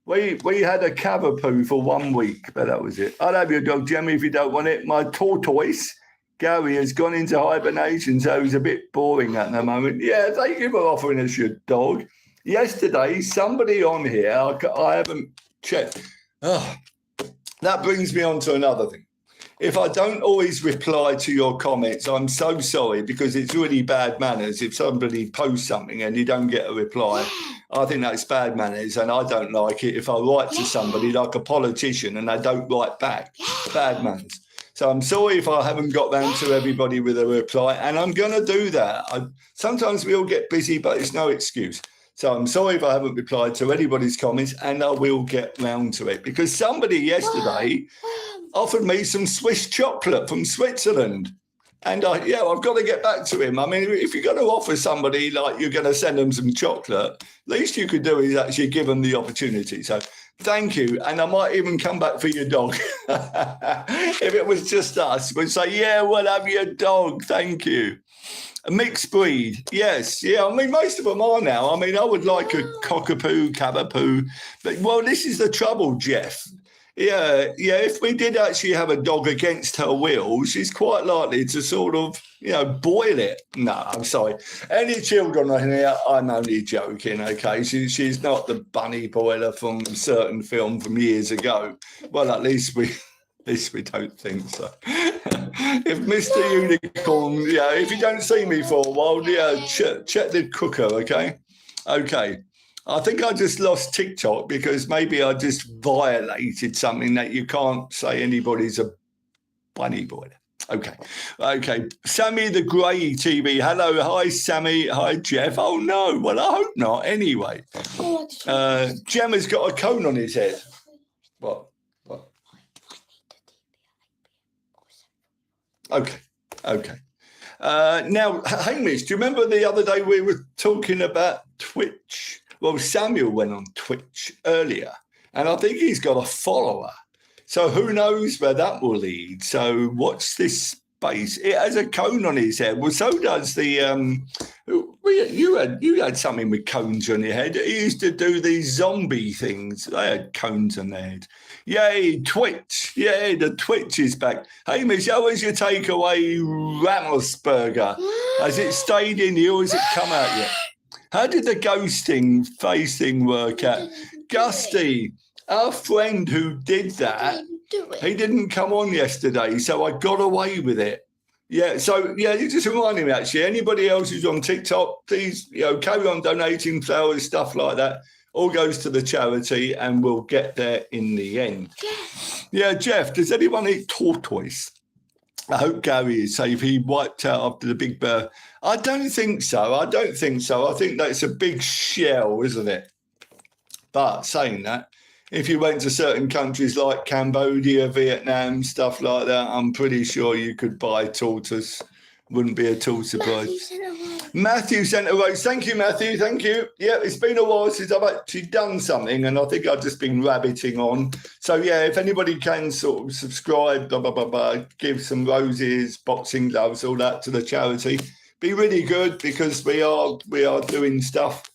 We had a Cavapoo for 1 week, but that was it. I'll have your dog, Gemma, if you don't want it. My tortoise, Gary, has gone into hibernation, so he's a bit boring at the moment. Yeah, thank you for offering us your dog. Yesterday, somebody on here, I haven't checked. Oh, that brings me on to another thing. If I don't always reply to your comments, I'm so sorry, because it's really bad manners. If somebody posts something and you don't get a reply, I think that's bad manners, and I don't like it. If I write to somebody like a politician and they don't write back, bad manners. So I'm sorry if I haven't got round to everybody with a reply, and I'm going to do that. Sometimes we all get busy, but it's no excuse. So I'm sorry if I haven't replied to anybody's comments, and I will get round to it, because somebody yesterday offered me some Swiss chocolate from Switzerland. And I've got to get back to him. I mean, if you're going to offer somebody like you're going to send them some chocolate, least you could do is actually give them the opportunity. So thank you. And I might even come back for your dog. If it was just us, we'd say, yeah, we'll have your dog. Thank you. A mixed breed. Yes. Yeah. I mean, most of them are now. I mean, I would like a cockapoo, cavapoo. But, well, this is the trouble, Jeff. Yeah. If we did actually have a dog against her will, she's quite likely to sort of, boil it. No, I'm sorry. Any children on here, I'm only joking, okay? She's not the bunny boiler from a certain film from years ago. Well, at least we don't think so. If Mr. Unicorn, if you don't see me for a while, check the cooker, okay? Okay. I think I just lost TikTok because maybe I just violated something that you can't say anybody's a bunny boiler. Okay. Sammy the Grey TV. Hello. Hi, Sammy. Hi, Jeff. Oh, no. Well, I hope not. Anyway. Gemma's got a cone on his head. What? Okay. Now, Hamish, do you remember the other day we were talking about Twitch? Well, Samuel went on Twitch earlier, and I think he's got a follower. So who knows where that will lead? So watch this space. It has a cone on his head. Well, so does the you had something with cones on your head. He used to do these zombie things. They had cones on their head. Yay, Twitch. Yeah, the Twitch is back. Hey, Miss, how was your takeaway Rammersburger? Has it stayed in you or has it come out yet? How did the ghosting face thing work out? Gusty, our friend who did that, he didn't come on yesterday, so I got away with it. Yeah, so, you just reminded me, actually, anybody else who's on TikTok, please, carry on donating flowers, stuff like that. All goes to the charity, and we'll get there in the end. Yeah, Jeff, does anyone eat tortoise? I hope Gary is safe. He wiped out after the big bear. I don't think so. I think that's a big shell, isn't it? But saying that, if you went to certain countries like Cambodia, Vietnam, stuff like that, I'm pretty sure you could buy tortoise. Wouldn't be at all surprised. Matthew sent a rose. Thank you, Matthew. Thank you. Yeah, it's been a while since I've actually done something, and I think I've just been rabbiting on. So, if anybody can sort of subscribe, give some roses, boxing gloves, all that to the charity, be really good, because we are doing stuff.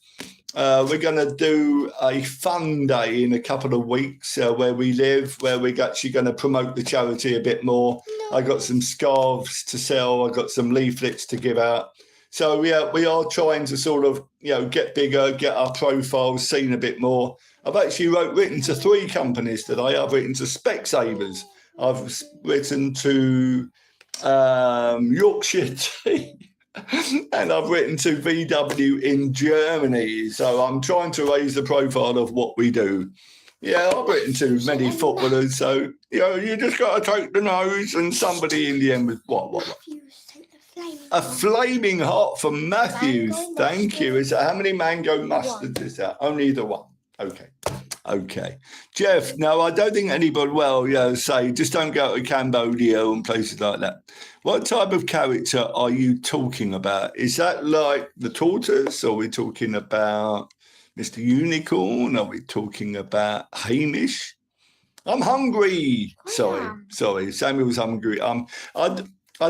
We're going to do a fun day in a couple of weeks where we live, where we're actually going to promote the charity a bit more. I got some scarves to sell. I got some leaflets to give out. So, we are trying to sort of, get bigger, get our profiles seen a bit more. I've actually written to 3 companies today. I've written to Specsavers. I've written to Yorkshire Tea. And I've written to VW in Germany. So I'm trying to raise the profile of what we do. Yeah, I've written to many footballers. So, you just got to take the nose, and somebody in the end was what? A flaming heart from Matthews. Thank you. Is that, how many mango mustards is that? Only the one. Okay. Jeff, no, I don't think anybody, say, just don't go to Cambodia and places like that. What type of character are you talking about? Is that like the tortoise? Or are we talking about Mr. Unicorn? Are we talking about Hamish? I'm hungry. Sorry. Samuel's hungry. I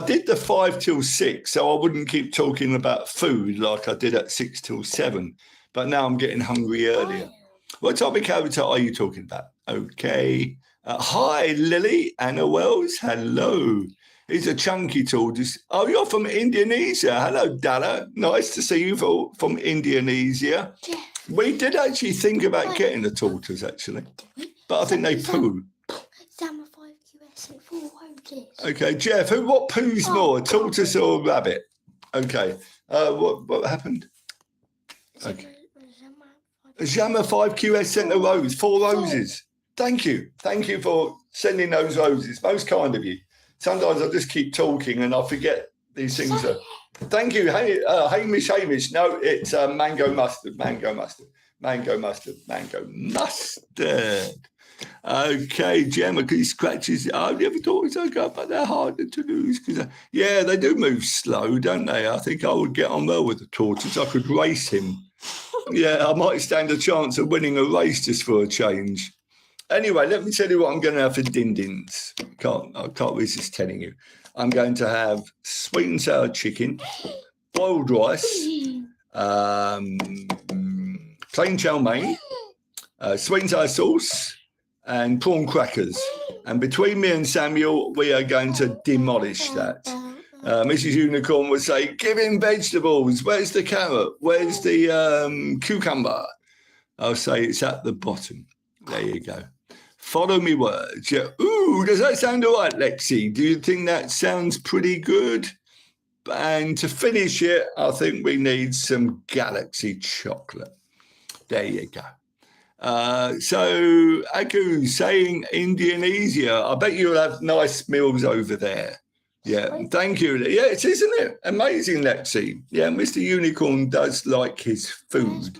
did the 5 till 6, so I wouldn't keep talking about food like I did at 6 till 7. But now I'm getting hungry earlier. What type of character are you talking about? Okay. Hi, Lily. Anna Wells. Hello. He's a chunky tortoise. Oh, you're from Indonesia. Hello, Dalla. Nice to see you from Indonesia. We did actually think about getting a tortoise, actually. But I think they poo. Okay, Jeff, what poos more, tortoise or rabbit? Okay. What happened? Okay. Zama 5QS sent a rose, 4 roses. Thank you. Thank you for sending those roses. Most kind of you. Sometimes I just keep talking and I forget these things. Thank you. Hey, Hamish. No, it's mango mustard. Okay, Gemma, he scratches. I've never thought it's okay, but they're harder to lose because, they do move slow, don't they? I think I would get on well with the tortoise. I could race him. Yeah, I might stand a chance of winning a race just for a change. Anyway, let me tell you what I'm going to have for din-dins. I can't resist telling you. I'm going to have sweet and sour chicken, boiled rice, plain chow mein, sweet and sour sauce, and prawn crackers. And between me and Samuel, we are going to demolish that. Mrs. Unicorn would say, give him vegetables. Where's the carrot? Where's the cucumber? I'll say it's at the bottom. There you go. Follow me words. Yeah. Ooh, does that sound all right, Lexi? Do you think that sounds pretty good? And to finish it, I think we need some Galaxy chocolate. There you go. So, Aku saying Indonesia, I bet you'll have nice meals over there. Yeah, thank you. Yeah, isn't it? Amazing, Lexi. Yeah, Mr. Unicorn does like his food.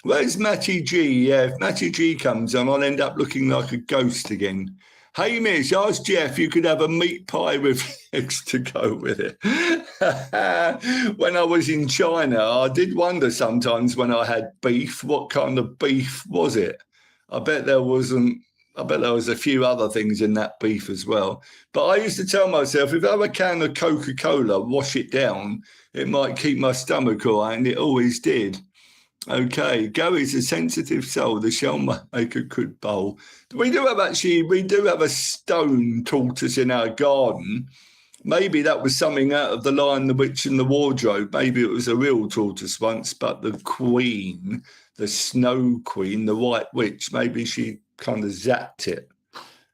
Where's Matty G? Yeah, if Matty G comes on, I'll end up looking like a ghost again. Hey, Miss, ask Jeff, you could have a meat pie with eggs to go with it. When I was in China, I did wonder sometimes when I had beef, what kind of beef was it? I bet there was a few other things in that beef as well. But I used to tell myself, if I have a can of Coca-Cola, wash it down, it might keep my stomach all right, and it always did. Okay, Gary's a sensitive soul. The shell might make a good bowl. We do have a stone tortoise in our garden. Maybe that was something out of The Lion, the Witch and the Wardrobe. Maybe it was a real tortoise once, but the queen, the snow queen, the white witch, maybe she kind of zapped it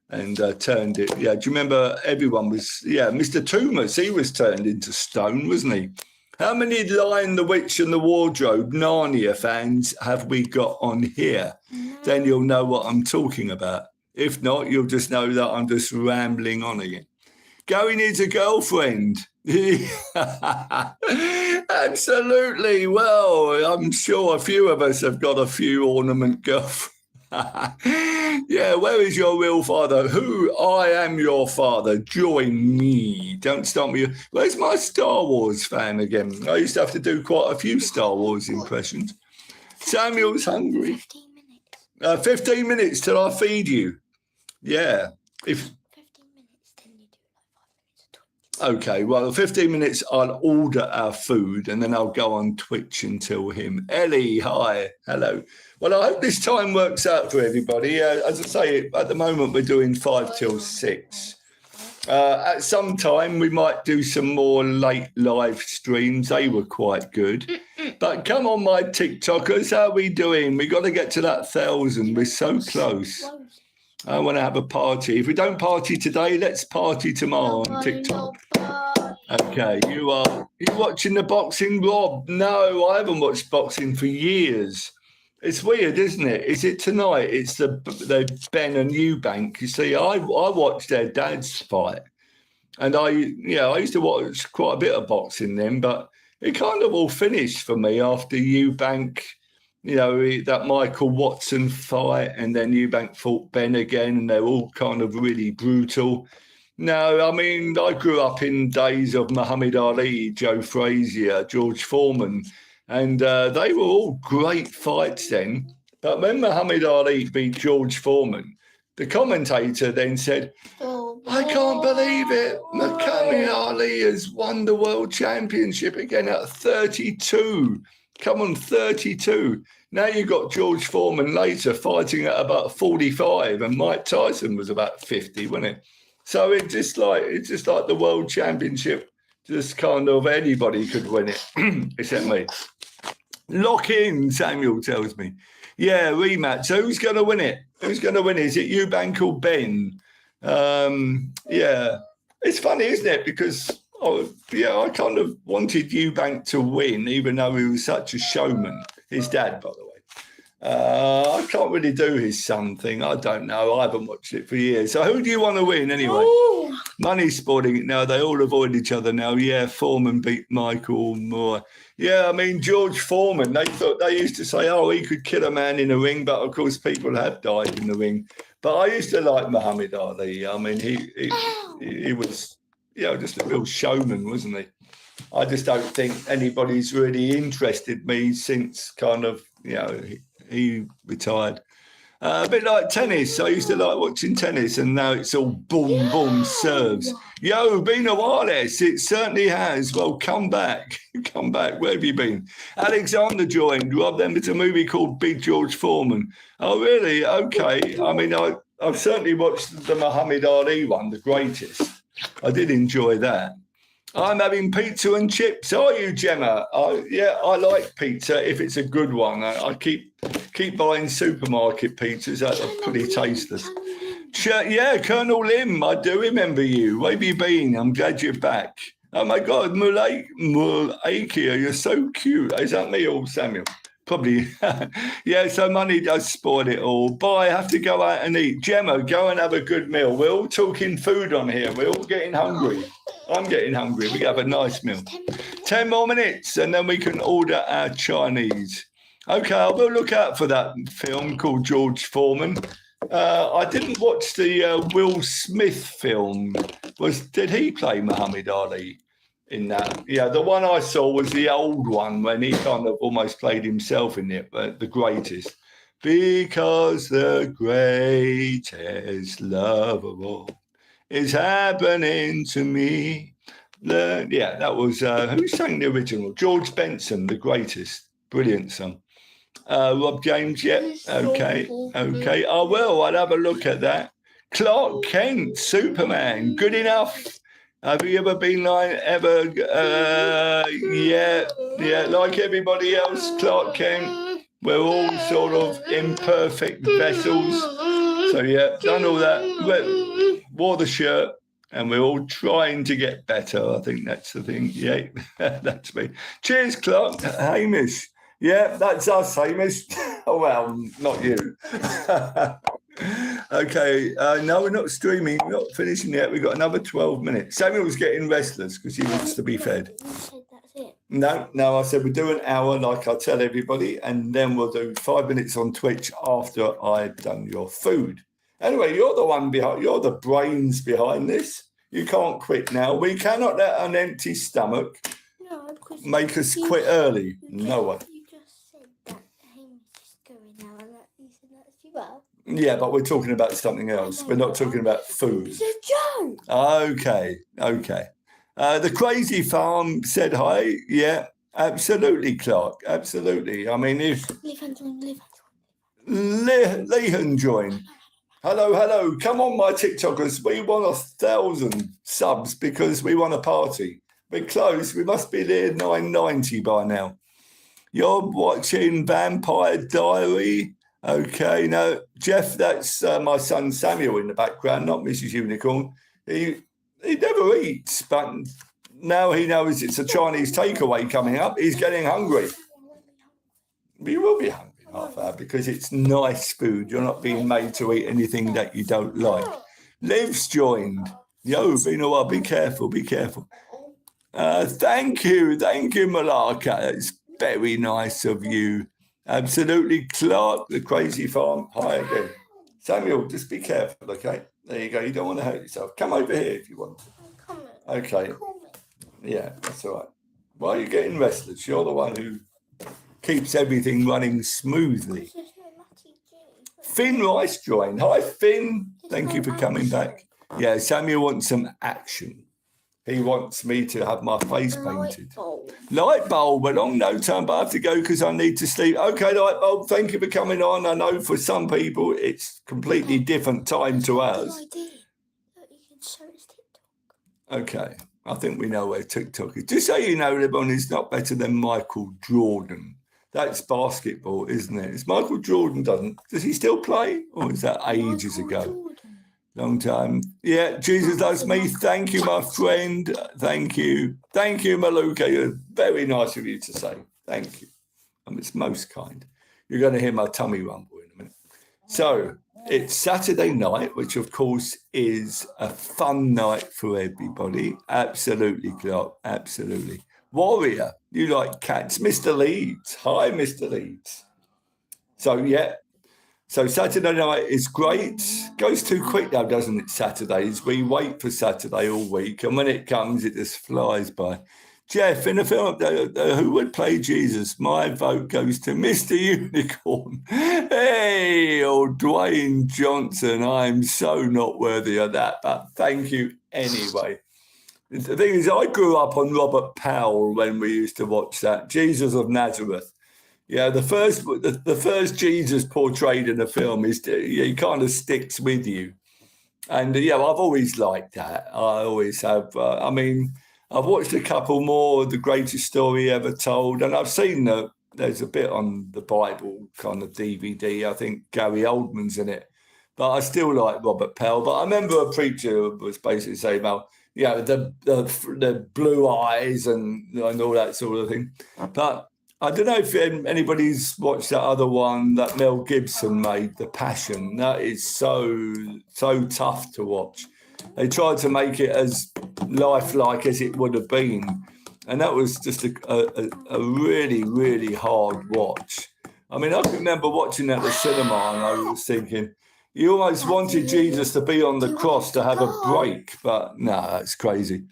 and turned it. Yeah, do you remember everyone was, Mr. Toomas, he was turned into stone, wasn't he? How many Lion, the Witch and the Wardrobe Narnia fans have we got on here? No. Then you'll know what I'm talking about. If not, you'll just know that I'm just rambling on again. Gary needs a girlfriend. Absolutely. Well, I'm sure a few of us have got a few ornament girlfriends. Yeah, where is your real father? Who? I am your father. Join me. Don't stop me. Where's my Star Wars fan again? I used to have to do quite a few Star Wars impressions. Samuel's hungry. 15 minutes. 15 minutes till I feed you. Yeah. 15 minutes, then you do like 5 minutes. Okay, well, 15 minutes, I'll order our food and then I'll go on Twitch and tell him. Ellie, hi. Hello. Well, I hope this time works out for everybody. As I say, at the moment, we're doing 5 till 6. At some time, we might do some more late live streams. They were quite good. But come on, my TikTokers, how are we doing? We got to get to that 1,000. We're so close. I want to have a party. If we don't party today, let's party tomorrow on TikTok. Okay, you watching the boxing, Rob? No, I haven't watched boxing for years. It's weird, isn't it? Is it tonight? It's the Ben and Eubank. You see, I watched their dad's fight, and I used to watch quite a bit of boxing then, but it kind of all finished for me after Eubank. That Michael Watson fight, and then Eubank fought Ben again, and they're all kind of really brutal. No, I mean, I grew up in days of Muhammad Ali, Joe Frazier, George Foreman, and they were all great fights then. But when Muhammad Ali beat George Foreman, the commentator then said, I can't believe it. Muhammad Ali has won the world championship again at 32. Come on, 32. Now you've got George Foreman later fighting at about 45, and Mike Tyson was about 50, wasn't it? So it's just like the world championship, just kind of anybody could win it, except me. Lock in, Samuel tells me. Yeah, rematch. So who's going to win it? Who's going to win it? Is it Eubank or Ben? Yeah. It's funny, isn't it? Because, I kind of wanted Eubank to win, even though he was such a showman. His dad, by the way. I can't really do his son thing. I don't know. I haven't watched it for years. So who do you want to win anyway? Ooh. Money's spoiling it now. They all avoid each other now. Yeah, Foreman beat Michael Moore. Yeah, I mean, George Foreman, they used to say, he could kill a man in the ring, but of course people have died in the ring. But I used to like Muhammad Ali. I mean, he was, just a real showman, wasn't he? I just don't think anybody's really interested me since kind of, he retired. A bit like tennis. I used to like watching tennis, and now it's all boom, boom, serves. Been a while, yes. It certainly has. Well, come back. Come back. Where have you been? Alexander joined. Rob, then it's a movie called Big George Foreman. Oh, really? Okay. I mean, I've certainly watched the Muhammad Ali one, The Greatest. I did enjoy that. I'm having pizza and chips. Are you, Gemma? I like pizza if it's a good one. I keep buying supermarket pizzas. They're pretty tasteless. Yeah, Colonel Lim, I do remember you. Where have you been? I'm glad you're back. Oh, my God, Mulakia, you're so cute. Is that me or Samuel? Probably. Yeah, so money does spoil it all. Bye, I have to go out and eat. Gemma, go and have a good meal. We're all talking food on here. We're all getting hungry. I'm getting hungry. We have a nice meal. 10 more minutes, and then we can order our Chinese. Okay, I will look out for that film called George Foreman. I didn't watch the Will Smith film. Did he play Muhammad Ali in that? Yeah, the one I saw was the old one when he kind of almost played himself in it, but The Greatest. Because the greatest love of all is happening to me. That was, who sang the original? George Benson, The Greatest. Brilliant song. Rob James, yeah. Okay. I will. I'll have a look at that. Clark Kent, Superman, good enough. Have you ever been like, like everybody else, Clark Kent? We're all sort of imperfect vessels. So, done all that. Wore the shirt, and we're all trying to get better. I think that's the thing. Yeah, that's me. Cheers, Clark. Hamish. Yeah, that's us, Hamish. Oh, well, not you. Okay, no, we're not streaming. We're not finishing yet. We've got another 12 minutes. Samuel's getting restless because he wants to be fed. You said that's it. No, I said we'll do an hour like I tell everybody, and then we'll do 5 minutes on Twitch after I've done your food. Anyway, you're the one behind, you're the brains behind this. You can't quit now. We cannot let an empty stomach make us quit early. No one. You just said that Hamish is going now, and you said that's you well. Yeah, but we're talking about something else. We're not talking about food. It's a joke. Okay. The Crazy Farm said hi. Yeah, absolutely, Clark. Absolutely. I mean, if Lehan join. Hello. Come on, my TikTokers. We want 1,000 subs because we want a party. We're close. We must be near 990 by now. You're watching Vampire Diary. Okay, no, Jeff, that's my son Samuel in the background, not Mrs. Unicorn. He never eats, but now he knows it's a Chinese takeaway coming up. He's getting hungry. You will be hungry in half hour because it's nice food. You're not being made to eat anything that you don't like. Liv's joined. Yo, Benoit, be careful, be careful. Thank you, Malaka. It's very nice of you. Absolutely, Clark, the crazy farm. Hi again. Samuel, just be careful, okay? There you go. You don't want to hurt yourself. Come over here if you want. Okay. Yeah, that's all right. Why are you getting restless? You're the one who keeps everything running smoothly. Finn Rice joined. Hi, Finn. Thank you for coming back. Yeah, Samuel wants some action. He wants me to have my face painted. Light bulb, a long no time, but I have to go because I need to sleep. Okay, light bulb, thank you for coming on. I know for some people it's completely different time to ours. Okay, I think we know where TikTok is. Just so you know, LeBron is not better than Michael Jordan. That's basketball, isn't it? It's Michael Jordan does he still play? Or is that ages ago? Long time. Yeah, Jesus loves me. Thank you, my friend. Thank you. Thank you, Maluka. You're very nice of you to say. Thank you. It's most kind. You're going to hear my tummy rumble in a minute. So it's Saturday night, which of course is a fun night for everybody. Absolutely, Clark. Absolutely. Warrior, you like cats. Mr. Leeds. Hi, Mr. Leeds. So, yeah. So Saturday night is great. Goes too quick now, doesn't it, Saturdays? We wait for Saturday all week, and when it comes, it just flies by. Jeff, in a film, who would play Jesus? My vote goes to Mr. Unicorn. Hey, old Dwayne Johnson. I'm so not worthy of that, but thank you anyway. The thing is, I grew up on Robert Powell when we used to watch that, Jesus of Nazareth. Yeah, the first Jesus portrayed in a film he kind of sticks with you, and I've always liked that. I always have. I've watched a couple more of The Greatest Story Ever Told, and I've seen there's a bit on the Bible kind of DVD. I think Gary Oldman's in it, but I still like Robert Powell. But I remember a preacher was basically saying about the blue eyes and all that sort of thing, but. I don't know if anybody's watched that other one that Mel Gibson made, The Passion. That is so tough to watch. They tried to make it as lifelike as it would have been. And that was just a really, really hard watch. I mean, I can remember watching that at the cinema and I was thinking, you almost wanted Jesus to be on the cross to have a break. But no, that's crazy.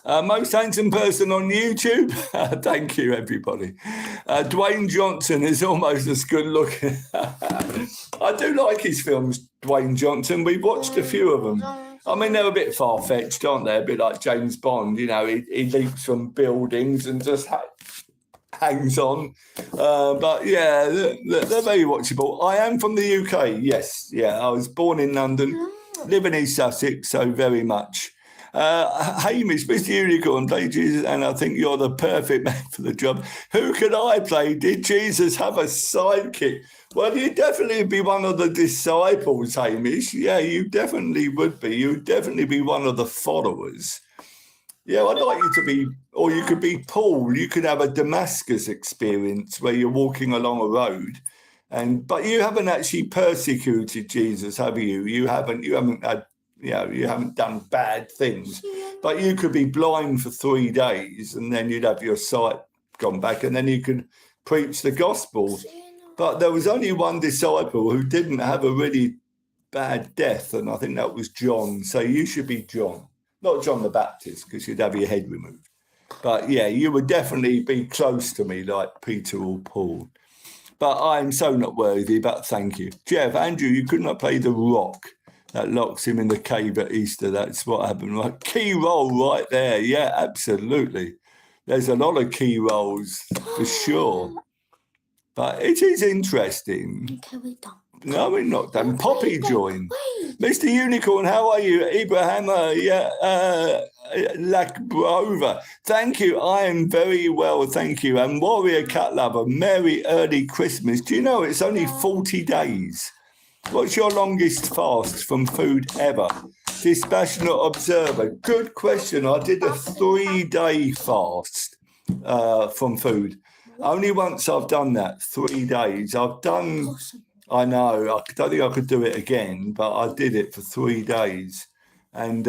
Most handsome person on YouTube. Thank you, everybody. Dwayne Johnson is almost as good looking. I do like his films, Dwayne Johnson. We've watched a few of them. I mean, they're a bit far-fetched, aren't they? A bit like James Bond. You know, he leaps from buildings and just hangs on. But yeah, they're very watchable. I am from the UK. Yes. Yeah, I was born in London, live in East Sussex, so very much. Hamish, Mr. Unicorn, play Jesus, and I think you're the perfect man for the job. Who could I play? Did Jesus have a sidekick? Well, you'd definitely be one of the disciples, Hamish. Yeah, you definitely would be. You'd definitely be one of the followers. Yeah, I'd like you to be, or you could be Paul. You could have a Damascus experience where you're walking along a road, but you haven't actually persecuted Jesus, have you? You haven't had. You haven't done bad things, but you could be blind for 3 days and then you'd have your sight gone back and then you could preach the gospel. But there was only one disciple who didn't have a really bad death, and I think that was John. So you should be John, not John the Baptist, because you'd have your head removed. But yeah, you would definitely be close to me like Peter or Paul. But I'm so not worthy, but thank you. Jeff, Andrew, you could not play the rock that locks him in the cave at Easter. That's what happened, right? Key role right there. Yeah, absolutely. There's a lot of key roles for sure. But it is interesting. Okay, we're done. No, we're not done. Poppy joined. Mr. Unicorn, how are you? Ibrahim, Lakbrova. Thank you. I am very well, thank you. And Warrior Cat Lover, Merry Early Christmas. Do you know it's only 40 days? What's your longest fast from food ever? Dispassionate observer. Good question. I did a 3-day fast from food. Only once I've done that, 3 days. I've done, Awesome. I know, I don't think I could do it again, but I did it for 3 days. And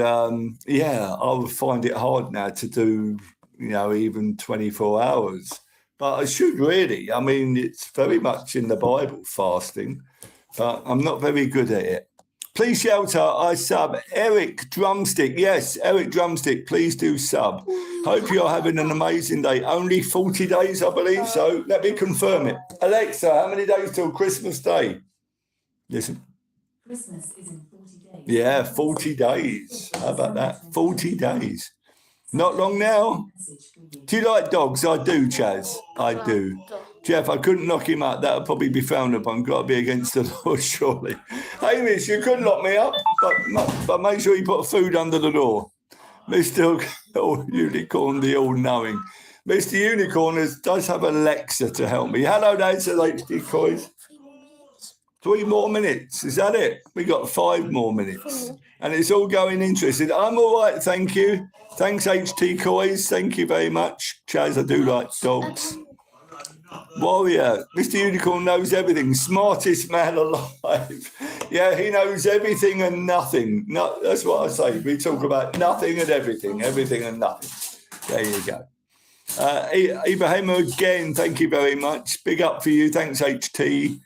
yeah, I would find it hard now to do, even 24 hours. But I should really. I mean, it's very much in the Bible, fasting, but I'm not very good at it. Please shout out, I sub. Eric Drumstick. Yes, Eric Drumstick, please do sub. Hope you're having an amazing day. Only 40 days, I believe. So let me confirm it. Alexa, how many days till Christmas Day? Listen. Christmas is in 40 days. Yeah, 40 days. How about that? 40 days. Not long now. Do you like dogs? I do, Chaz. I do. Jeff, I couldn't knock him out. That would probably be frowned upon. Got to be against the law, surely. Hamish, you could lock me up, but make sure you put food under the door. Mr. Unicorn, the all-knowing. Mr. Unicorn does have Alexa to help me. Hello, there, says HD Coys. 3 more minutes. Is that it? We got 5 more minutes. And it's all going interesting. I'm all right, thank you. Thanks, HT Coys. Thank you very much. Chaz, I do like dogs. Warrior, Mr. Unicorn knows everything. Smartest man alive. Yeah, he knows everything and nothing. No, that's what I say. We talk about nothing and everything and nothing. There you go. Ibrahim again, thank you very much. Big up for you. Thanks, HT.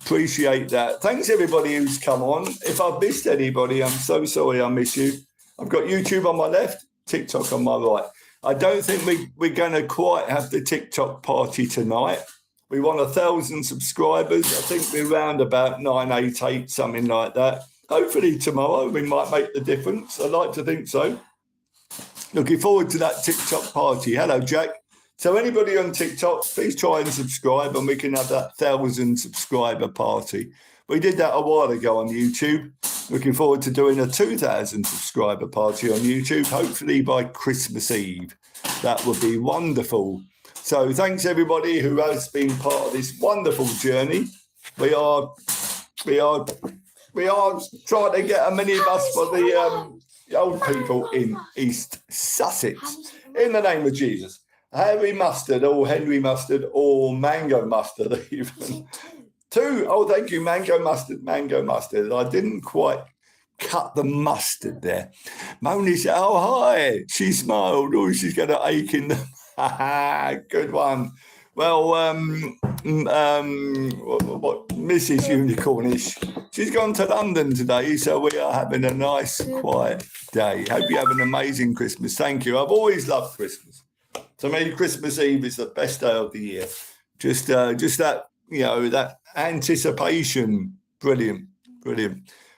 Appreciate that. Thanks, everybody who's come on. If I've missed anybody, I'm so sorry I miss you. I've got YouTube on my left, TikTok on my right. I don't think we're going to quite have the TikTok party tonight. We want 1,000 subscribers. I think we're around about 988, something like that. Hopefully tomorrow we might make the difference. I'd like to think so. Looking forward to that TikTok party. Hello, Jack. So anybody on TikTok, please try and subscribe and we can have that 1,000 subscriber party. We did that a while ago on YouTube. Looking forward to doing a 2,000 subscriber party on YouTube, hopefully by Christmas Eve. That would be wonderful. So thanks everybody who has been part of this wonderful journey. We are trying to get a minibus for the old people in East Sussex. In the name of Jesus. Henry Mustard or mango mustard even. 2. Oh, thank you. Mango mustard. I didn't quite cut the mustard there. Moni said, oh, hi. She smiled. Oh, she's got an ache in the... Good one. Well, Mrs. Unicornish, she's gone to London today, so we are having a nice, quiet day. Hope you have an amazing Christmas. Thank you. I've always loved Christmas. To me, Christmas Eve is the best day of the year. Just that, that anticipation. Brilliant.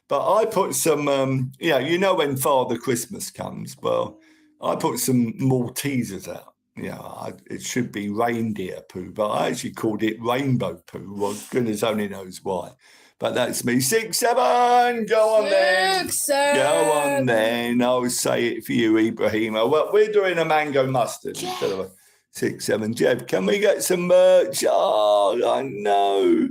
But I put some, when Father Christmas comes, well, I put some Maltesers out. It should be reindeer poo, but I actually called it rainbow poo. Well, goodness only knows why. But that's me. 6, 7. Go on then. 6, 7. Go on then. I'll say it for you, Ibrahima. Well, we're doing a mango mustard instead of a 6, 7. Jeff, can we get some merch? Oh, I know.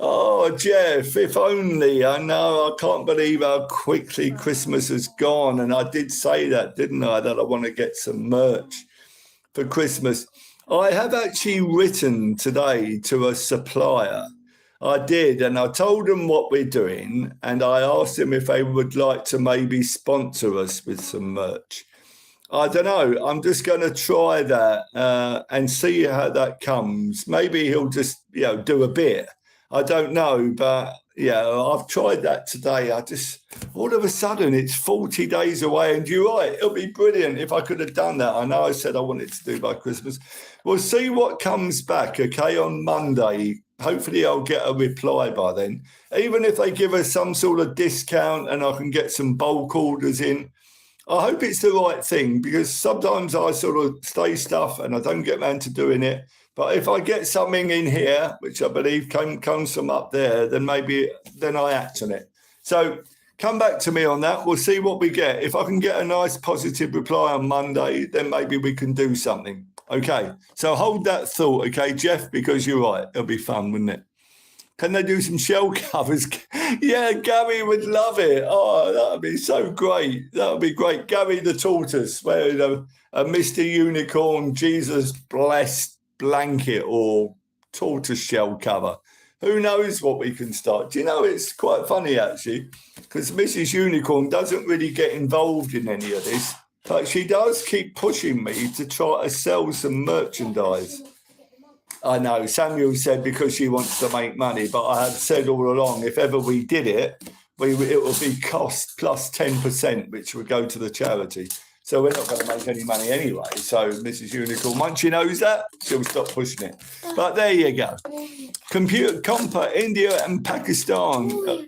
Oh, Jeff, if only. I know. I can't believe how quickly Christmas has gone. And I did say that, didn't I? That I want to get some merch for Christmas. I have actually written today to a supplier. I did, and I told them what we're doing, and I asked them if they would like to maybe sponsor us with some merch. I don't know. I'm just going to try that and see how that comes. Maybe he'll just, do a bit. I don't know, but I've tried that today. All of a sudden, it's 40 days away, and you're right. It'll be brilliant if I could have done that. I know I said I wanted to do by Christmas. We'll see what comes back, okay, on Monday. Hopefully I'll get a reply by then. Even if they give us some sort of discount and I can get some bulk orders in, I hope it's the right thing, because sometimes I sort of stay stuff and I don't get around to doing it. But if I get something in here, which I believe comes from up there, then I act on it. So come back to me on that. We'll see what we get. If I can get a nice positive reply on Monday, then maybe we can do something. Okay, so hold that thought, okay, Jeff, because you're right. It'll be fun, wouldn't it? Can they do some shell covers? Yeah, Gary would love it. Oh, that would be so great. That would be great. Gary the tortoise wearing a Mr. Unicorn Jesus blessed blanket or tortoise shell cover. Who knows what we can start? Do you know, it's quite funny actually, because Mrs. Unicorn doesn't really get involved in any of this, but she does keep pushing me to try to sell some merchandise. I know, Samuel said because she wants to make money, but I had said all along, if ever we did it, it would be cost plus 10%, which would go to the charity. So we're not going to make any money anyway. So Mrs. Unicorn, once she knows that, she'll stop pushing it. But there you go. Computer Compa, India and Pakistan.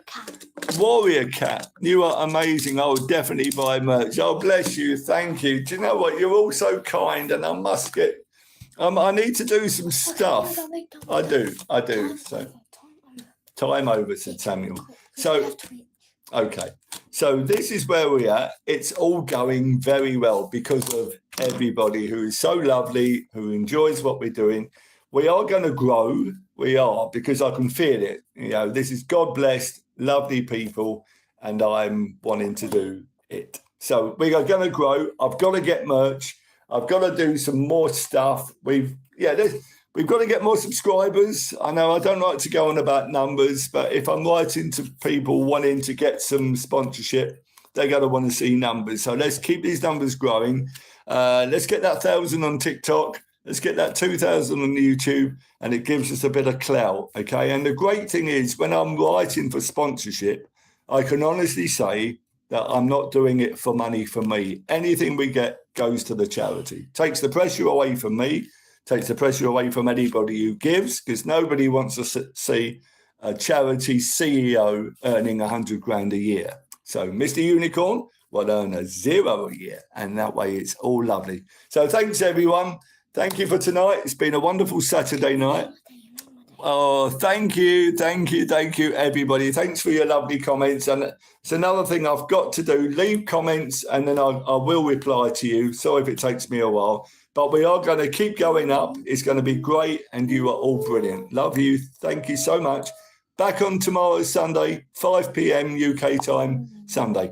Warrior Cat, you are amazing. I will definitely buy merch. Oh, bless you. Thank you. Do you know what? You're all so kind, and I must get... I need to do some stuff. I do. So time over, said Samuel. So, okay. So this is where we're at. It's all going very well because of everybody who is so lovely, who enjoys what we're doing. We are going to grow. We are, because I can feel it. You know, this is God blessed, lovely people, and I'm wanting to do it. So we are going to grow. I've got to get merch. I've got to do some more stuff. We've got to get more subscribers. I know I don't like to go on about numbers, but if I'm writing to people wanting to get some sponsorship, they're going to want to see numbers. So let's keep these numbers growing. Let's get that 1,000 on TikTok. Let's get that 2,000 on YouTube, and it gives us a bit of clout, okay? And the great thing is, when I'm writing for sponsorship, I can honestly say that I'm not doing it for money for me. Anything we get goes to the charity. Takes the pressure away from me, takes the pressure away from anybody who gives, because nobody wants to see a charity CEO earning 100 grand a year. So Mr. Unicorn will earn a 0 a year, and that way it's all lovely. So thanks, everyone. Thank you for tonight. It's been a wonderful Saturday night. Oh, thank you, everybody. Thanks for your lovely comments. And it's another thing I've got to do. Leave comments, and then I will reply to you. Sorry if it takes me a while. But we are going to keep going up. It's going to be great, and you are all brilliant. Love you. Thank you so much. Back on tomorrow, Sunday, 5 p.m. UK time, Sunday.